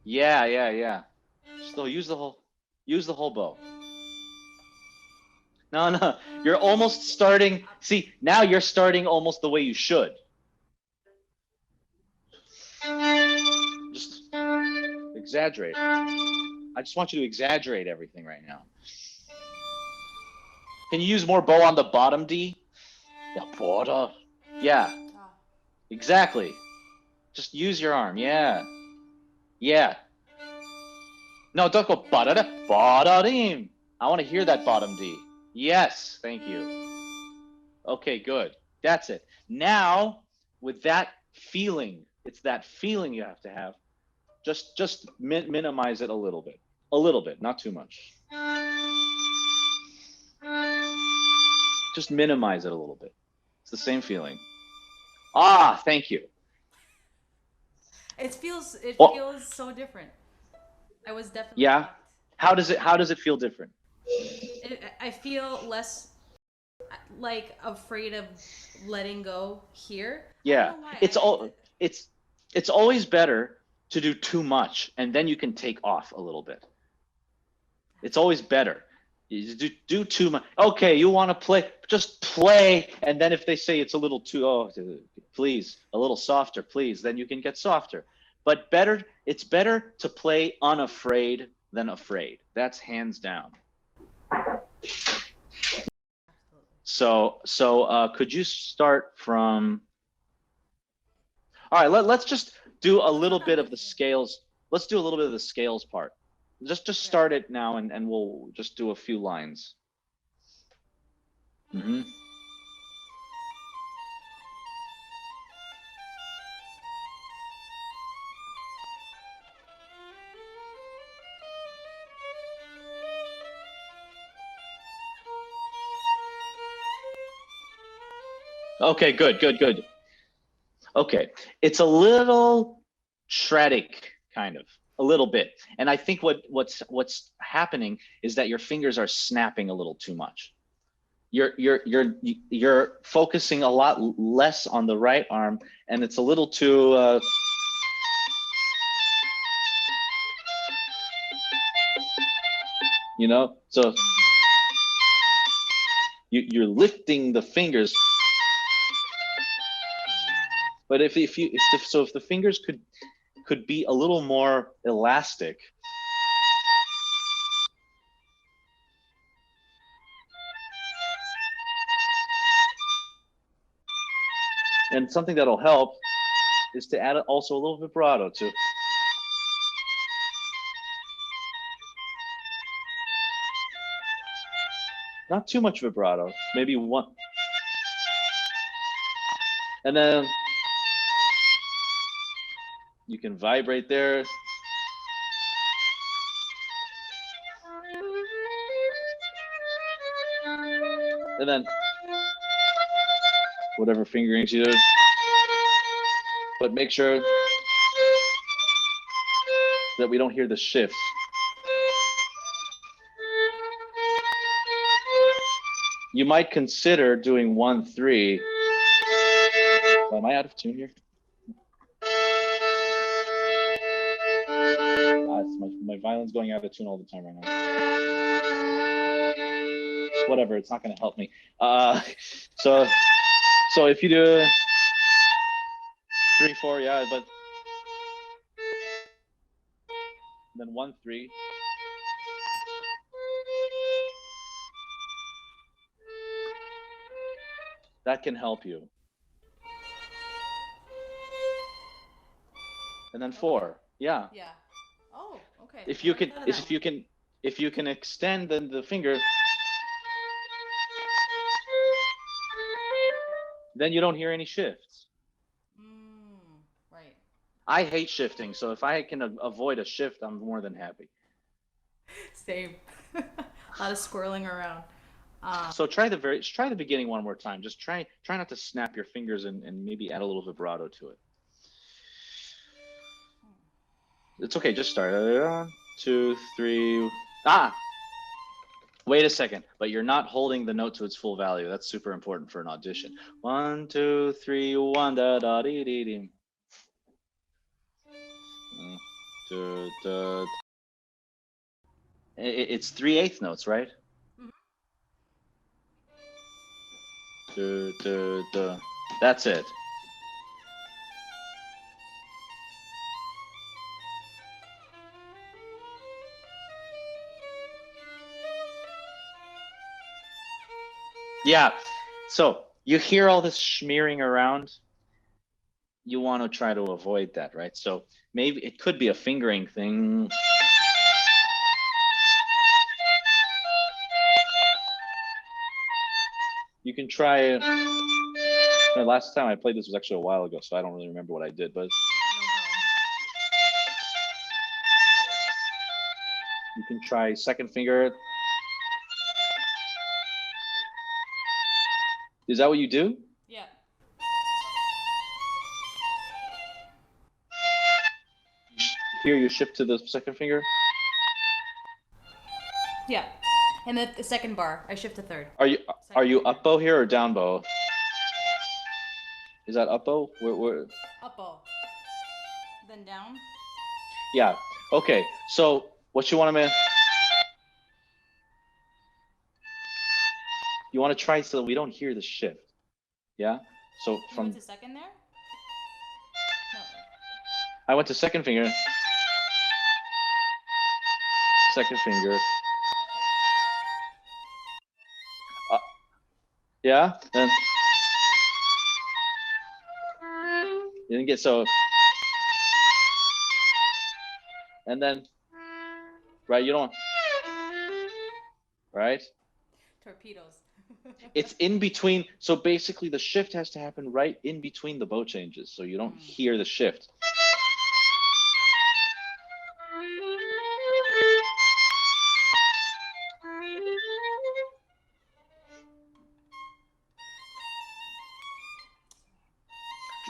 Yeah. Still use the whole bow. No. You're almost starting. See, now you're starting almost the way you should. Just exaggerate. I just want you to exaggerate everything right now. Can you use more bow on the bottom D? Yeah. Exactly. Just use your arm. Yeah. No, don't go ba-da-da, ba-da-dim. I want to hear that bottom D. Yes, thank you. Okay, good. That's it. Now, with that feeling, it's that feeling you have to have. Just minimize it a little bit, not too much. Just minimize it a little bit. It's the same feeling. Thank you. It feels so different. I was definitely. Yeah. How does it feel different? I feel less like afraid of letting go here. Yeah. It's always better to do too much, and then you can take off a little bit. It's always better. You do too much. Okay, you want to play, just play, and then if they say it's a little too, please, a little softer, please, then you can get softer. But it's better to play unafraid than afraid. That's hands down. So could you start from? All right, let's just do a little bit of the scales. Let's do a little bit of the scales part. Just start it now, and we'll just do a few lines. Mm-hmm. Okay, good. Okay, it's a little shreddic, kind of, a little bit. And I think what's happening is that your fingers are snapping a little too much. You're focusing a lot less on the right arm, and it's a little too you know, so you're lifting the fingers. But if the fingers could be a little more elastic, and something that'll help is to add also a little vibrato to. Not too much vibrato, maybe one. And then you can vibrate there. And then whatever fingerings you do, but make sure that we don't hear the shifts. You might consider doing 1-3. Am I out of tune here? My violin's going out of tune all the time right now. Whatever, it's not going to help me. So if you do 3-4, yeah, but then 1-3. That can help you. And then 4, yeah. Yeah. Oh, okay. If you can extend the finger, then you don't hear any shifts. Right. I hate shifting, so if I can avoid a shift, I'm more than happy. Same. A lot of squirreling around. So try the beginning one more time. Just try not to snap your fingers and maybe add a little vibrato to it. It's okay, just start. 1, 2, 3. Wait a second, but you're not holding the note to its full value. That's super important for an audition. 1, 2, 3, 1, da da dee dee dee. It's 3/8 notes, right? Mm-hmm. That's it. Yeah, so you hear all this smearing around. You want to try to avoid that, right? So maybe it could be a fingering thing. You can try. Last time I played this was actually a while ago, so I don't really remember what I did, but you can try second finger. Is that what you do? Yeah. Here you shift to the second finger? Yeah. And the second bar, I shift to third. Are you up bow here or down bow? Is that up bow? Where? Up bow. Then down? Yeah. Okay. So what you want to you want to try so that we don't hear the shift. Yeah? So from You went to second there? No. I went to second finger. Second finger. Yeah? Then you didn't get so. And then right? You don't, right? Torpedoes. It's in between. So basically the shift has to happen right in between the bow changes. So you don't hear the shift.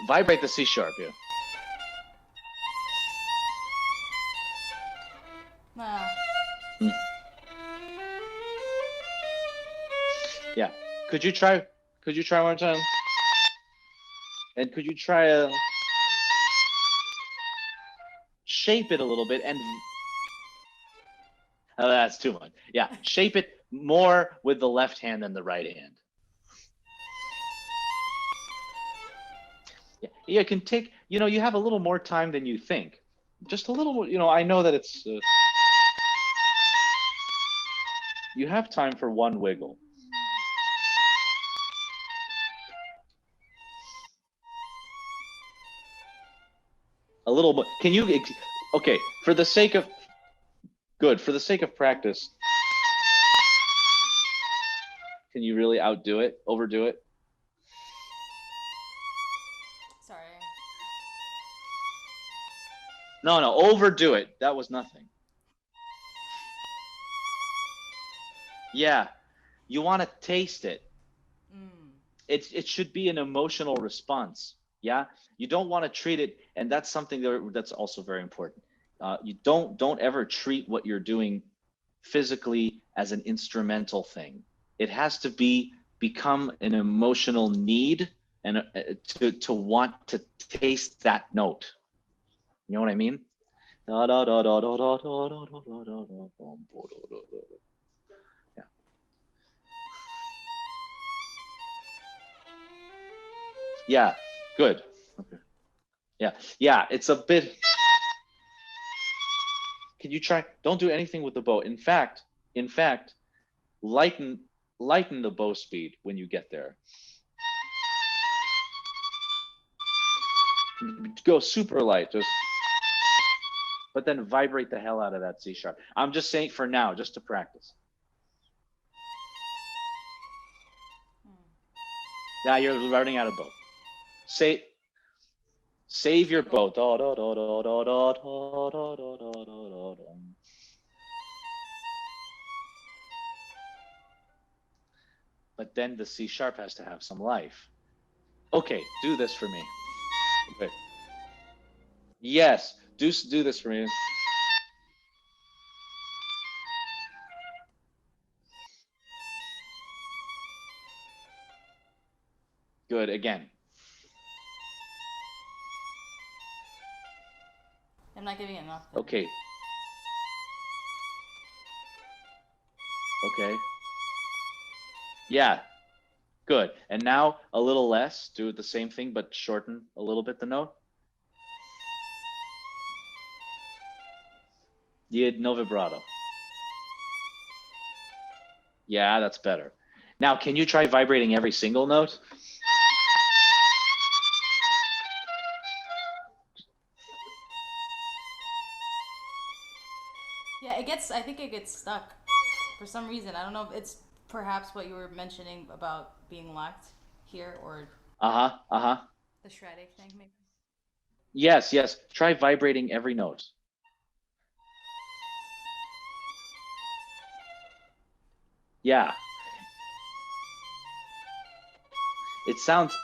Vibrate the C sharp, yeah. Yeah. Could you try one time? And could you try a shape it a little bit and oh, that's too much. Yeah, shape it more with the left hand than the right hand. Yeah, it can take, you know, you have a little more time than you think. Just a little, you know, I know that it's, you have time for one wiggle. A little more. Can you, okay, for the sake of, good, for the sake of practice, can you really outdo it, overdo it? Sorry. No, overdo it. That was nothing. Yeah, you want to taste it. It should be an emotional response. Yeah, you don't want to treat it, and that's something that's also very important. You don't ever treat what you're doing physically as an instrumental thing. It has to become an emotional need and to want to taste that note. You know what I mean? Yeah. Yeah, good. Okay. Yeah, it's a bit. Can you try? Don't do anything with the bow. In fact, lighten the bow speed when you get there. Go super light, just, but then vibrate the hell out of that C sharp. I'm just saying for now, just to practice. Now you're running out of bow. Save your bow. But then the C sharp has to have some life. Okay, do this for me. Okay. Yes, do this for me. Good, again. I'm not giving it enough. Okay. Okay. Yeah, good. And now a little less, do it the same thing, but shorten a little bit the note. No vibrato. Yeah, that's better. Now, can you try vibrating every single note? Yeah, I think it gets stuck for some reason. I don't know if it's perhaps what you were mentioning about being locked here or the shredding thing maybe. Yes, try vibrating every note. Yeah.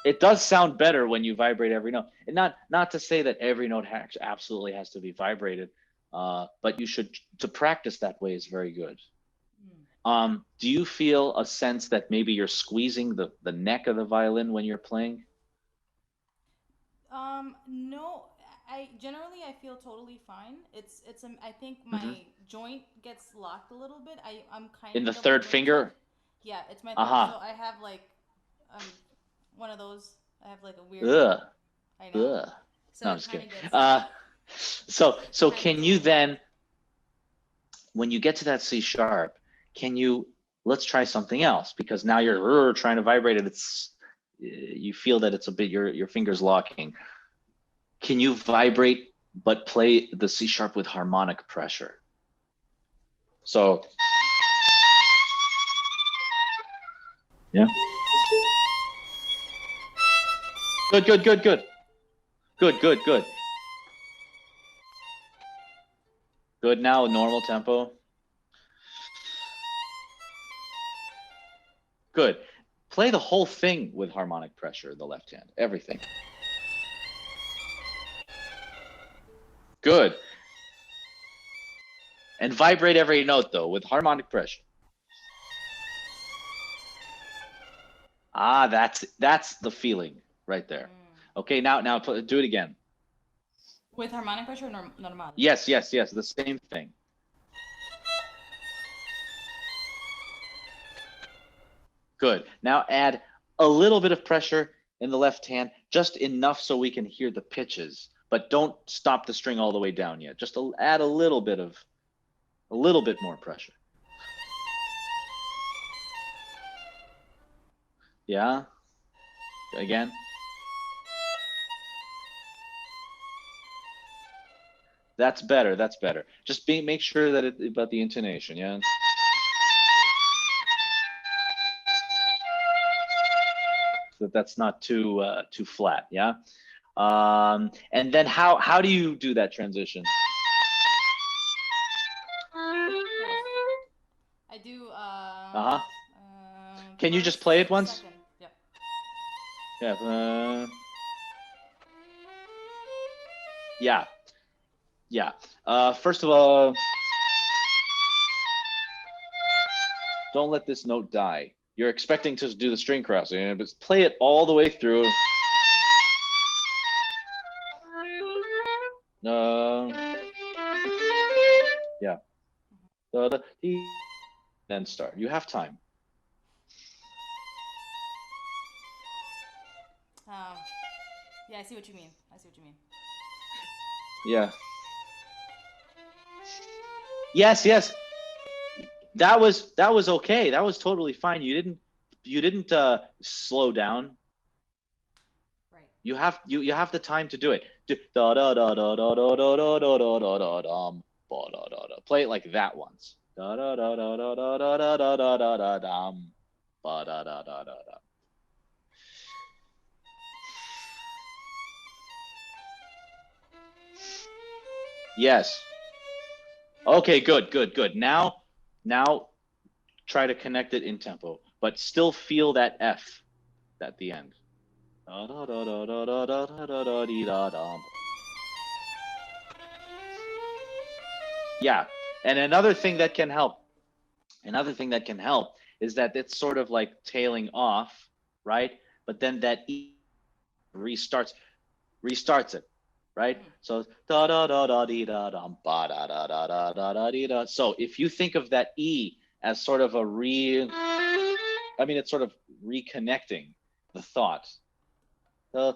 It does sound better when you vibrate every note. And not to say that every note absolutely has to be vibrated, but to practice that way is very good. Do you feel a sense that maybe you're squeezing the neck of the violin when you're playing? No, I feel totally fine. I think my joint gets locked a little bit. I'm kind of in the third finger. Yeah, it's my third. So I have like one of those. I have like a weird. I know. Ugh. So no, I'm just kidding. So can you then, when you get to that C sharp, let's try something else, because now you're trying to vibrate it. You feel that it's a bit, your fingers locking. Can you vibrate but play the C sharp with harmonic pressure? So, yeah. Good, good, good, good. Good, good, good. Good now, normal tempo. Good. Play the whole thing with harmonic pressure in the left hand, everything. Good. And vibrate every note though with harmonic pressure. Ah, that's the feeling right there. Okay, now do it again. With harmonic pressure or normal? Yes, the same thing. Good. Now add a little bit of pressure in the left hand, just enough so we can hear the pitches, but don't stop the string all the way down yet. Just add a little bit more pressure. Yeah. Again. That's better. That's better. Just make sure that about the intonation. Yeah. So that's not too flat. Yeah. And then how do you do that transition? I do. Can you just play it once? Second. Yep. Yeah. Yeah. Yeah. First of all, don't let this note die. You're expecting to do the string crossing, but play it all the way through. Yeah. Then start. You have time. Yeah, I see what you mean. Yeah. Yes. That was okay. That was totally fine. You didn't slow down. Right. You have the time to do it. Play it like that once. Yes. Okay, good. Now try to connect it in tempo, but still feel that F at the end. Yeah, and another thing that can help is that it's sort of like tailing off, right? But then that E restarts it, right? So so if you think of that E as sort of it's sort of reconnecting the thought. Yeah.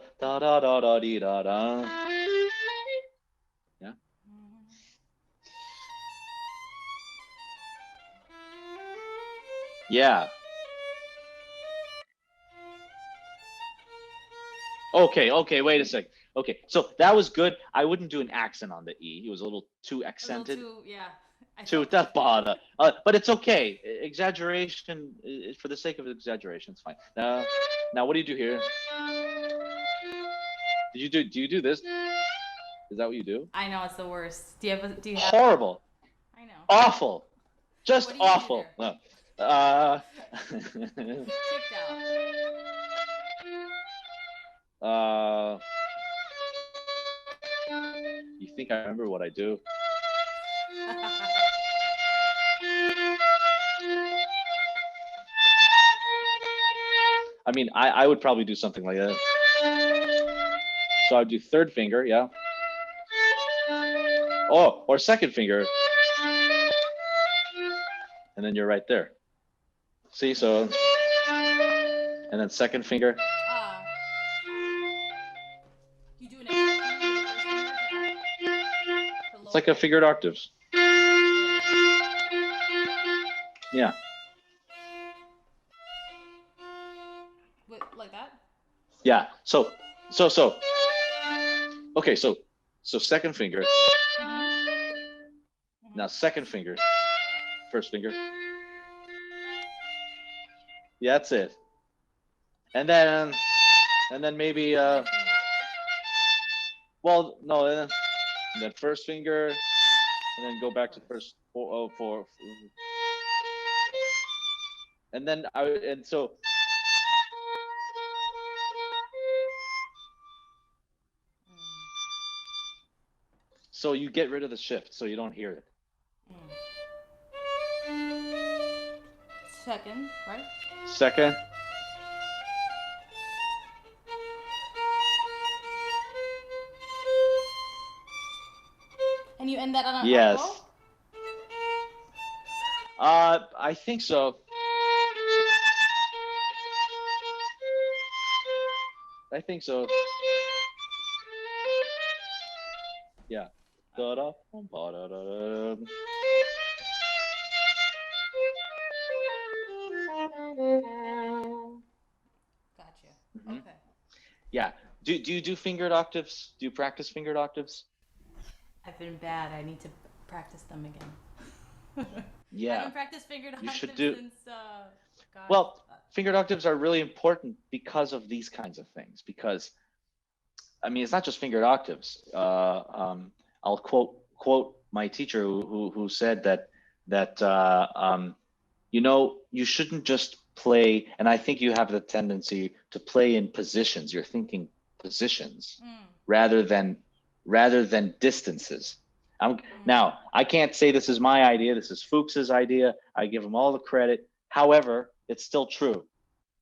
Yeah. Okay, wait a sec. Okay, so that was good. I wouldn't do an accent on the E. It was a little too accented. Yeah. But it's okay. Exaggeration, for the sake of exaggeration, it's fine. Now what do you do here? Do you do this? Is that what you do? I know, it's the worst. Do you have horrible? I know. Awful. Just awful. Kicked out. You think I remember what I do? I mean, I would probably do something like that. So I'd do third finger, yeah. Oh, or second finger. And then you're right there. See, so, and then second finger. You do an it's like a figured octaves. Yeah. Like that? Yeah. So. Okay, so second finger. Now second finger. first finger. Yeah, that's it. And then maybe well, no, and then first finger, and then go back to first four, and then so you get rid of the shift so you don't hear it. Second, right? Second. And you end that on an yes. octave? I think so. I think so. Yeah. Da-da, ba-da-da-da. Gotcha. Okay. Yeah. Do you do fingered octaves? Do you practice fingered octaves? I've been bad. I need to practice them again. Yeah. I haven't practiced fingered octaves since. God. Well, fingered octaves are really important because of these kinds of things. Because, I mean, it's not just fingered octaves. I'll quote my teacher who said that you know, you shouldn't just play, and I think you have the tendency to play in positions. You're thinking positions rather than distances. Now, I can't say this is my idea. This is Fuchs's idea. I give him all the credit. However, it's still true,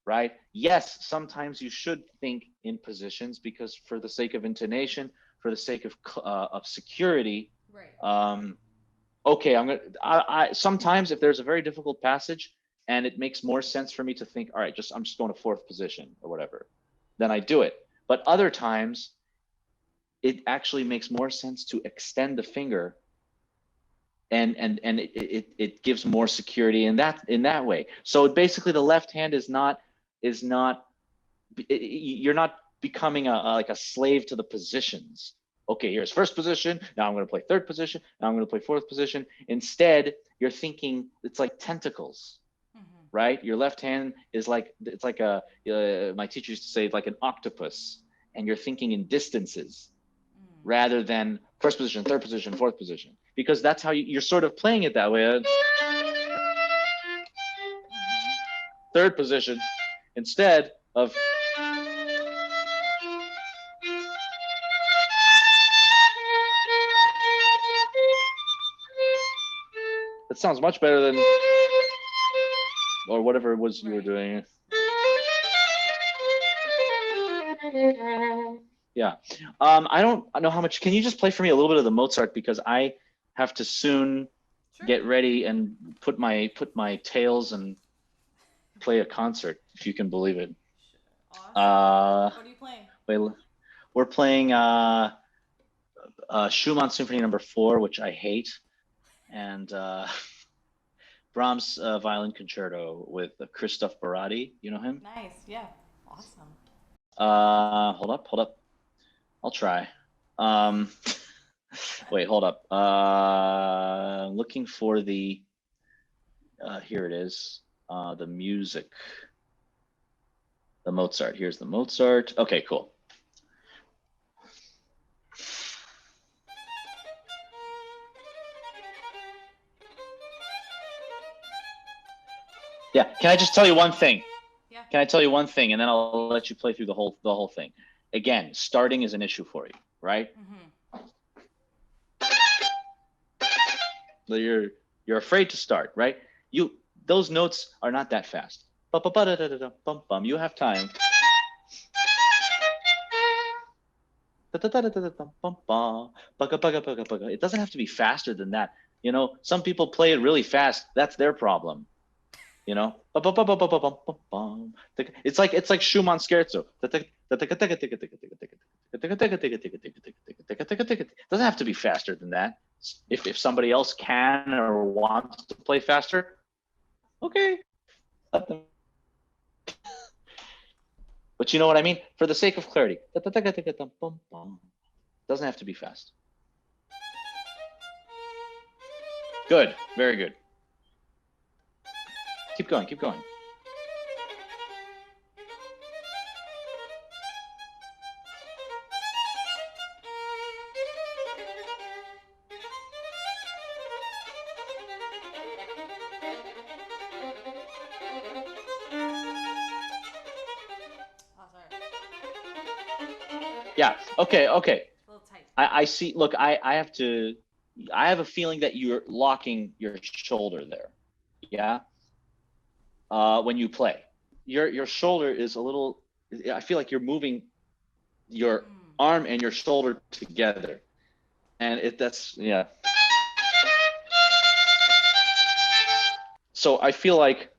right? Yes, sometimes you should think in positions because for the sake of intonation, for the sake of security. Right. Okay, I sometimes if there's a very difficult passage and it makes more sense for me to think, all right, I'm just going to fourth position or whatever, then I do it. But other times, it actually makes more sense to extend the finger, and it gives more security in that way. So basically, the left hand is not you're not becoming like a slave to the positions. Okay, here's first position. Now I'm going to play third position. Now I'm going to play fourth position. Instead, you're thinking it's like tentacles, right? Your left hand is like my teacher used to say like an octopus, and you're thinking in distances rather than first position, third position, fourth position, because that's how you're sort of playing it that way. Third position instead of. That sounds much better than, or whatever it was you were doing. Yeah. I don't know how much. Can you just play for me a little bit of the Mozart, because I have to soon get ready and put my tails and play a concert, if you can believe it. Awesome. What are you playing? We're playing Schumann Symphony No. 4, which I hate, and Brahms Violin Concerto with Christoph Barati. You know him? Nice. Yeah. Awesome. Hold up. I'll try. Wait, hold up. Looking for the. Here it is. The music. The Mozart. Here's the Mozart. Okay, cool. Yeah. Can I just tell you one thing? Yeah. Can I tell you one thing, and then I'll let you play through the whole thing. Again, starting is an issue for you, right? You're afraid to start, right? Those notes are not that fast. You have time. It doesn't have to be faster than that. You know, some people play it really fast. That's their problem. You know, it's like Schumann scherzo. It doesn't have to be faster than that. If somebody else can or wants to play faster, okay, let them. But you know what I mean? For the sake of clarity, it doesn't have to be fast. Good, very good. Keep going. Keep going. Yeah. Okay. Okay. A little tight. I see. Look, I have a feeling that you're locking your shoulder there. Yeah. When you play, your shoulder is a little. I feel like you're moving your arm and your shoulder together, and that's yeah. So I feel like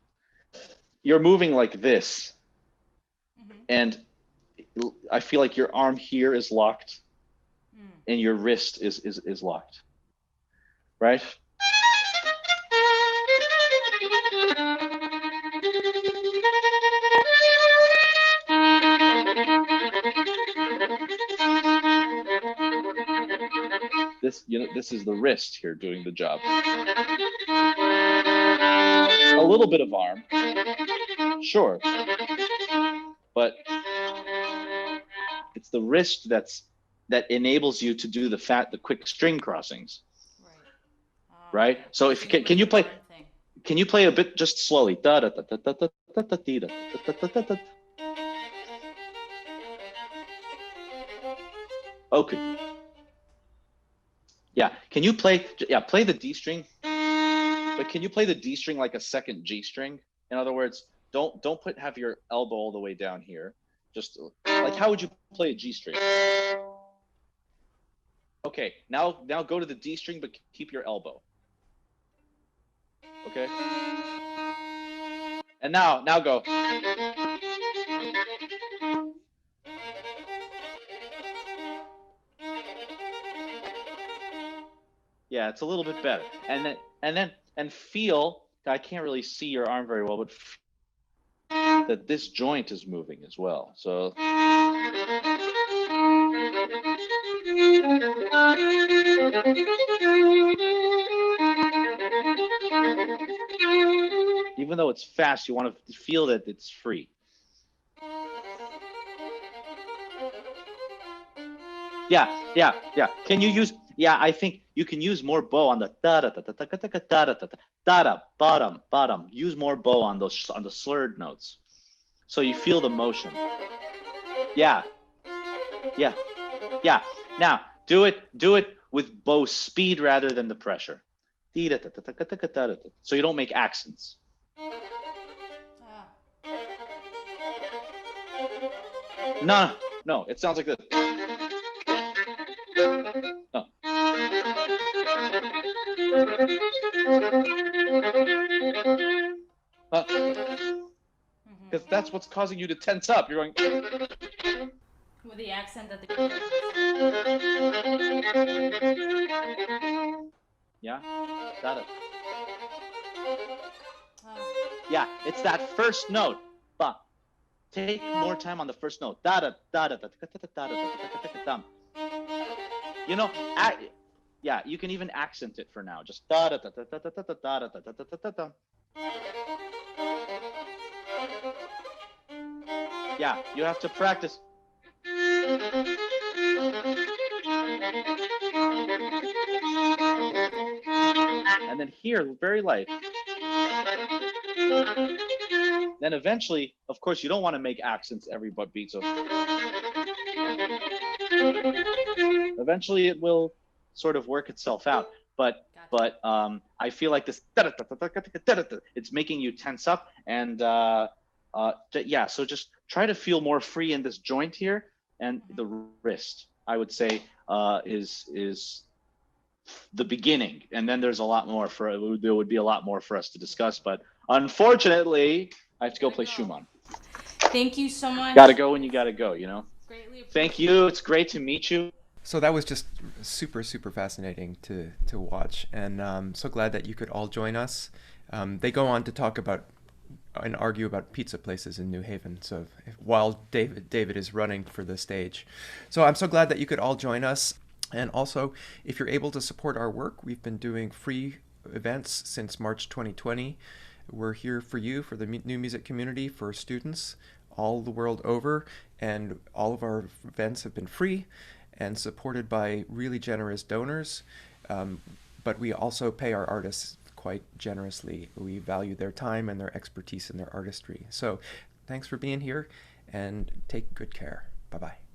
you're moving like this, and I feel like your arm here is locked, and your wrist is locked, right? This is the wrist here doing the job. A little bit of arm, sure, but it's the wrist that enables you to do the quick string crossings. Right. So if can you play? Can you play a bit just slowly? Da da da da da da da da da da da da. Okay. Yeah. Can you play? Yeah. Play the D string. But can you play the D string like a second G string? In other words, don't have your elbow all the way down here. Just like how would you play a G string? Okay. Now go to the D string, but keep your elbow. Okay. And now go. Yeah, it's a little bit better. And feel, I can't really see your arm very well, but that this joint is moving as well. So even though it's fast, you want to feel that it's free. Yeah. Can you use? Yeah, I think you can use more bow on the da da da da da da da da da da bottom. Use more bow on the slurred notes, so you feel the motion. Yeah. Now do it with bow speed rather than the pressure. So you don't make accents. No, it sounds like this. No. Because that's what's causing you to tense up. You're going with the accent that yeah, got it. Yeah, it's that first note. But take more time on the first note. Da da da da da da da da. You know, yeah, you can even accent it for now. Just da da da da da da da da da da da da da. Yeah, you have to practice. And then here, very light. Then eventually, of course, you don't want to make accents every beat. So eventually, it will sort of work itself out. But I feel like this, it's making you tense up, and yeah. So just try to feel more free in this joint here, and the wrist, I would say, is the beginning, and then there's a lot more there would be a lot more for us to discuss, but unfortunately I have to go play Schumann. Thank you so much. Gotta go when you gotta go, you know. Thank you. It's great to meet you. So that was just super fascinating to watch, and I'm so glad that you could all join us. They go on to talk about and argue about pizza places in New Haven, so while David is running for the stage. So I'm so glad that you could all join us. And also, if you're able to support our work, we've been doing free events since March 2020. we're here for you, for the new music community, for students all the world over, and all of our events have been free and supported by really generous donors. But we also pay our artists quite generously. We value their time and their expertise and their artistry. So thanks for being here, and take good care. Bye-bye.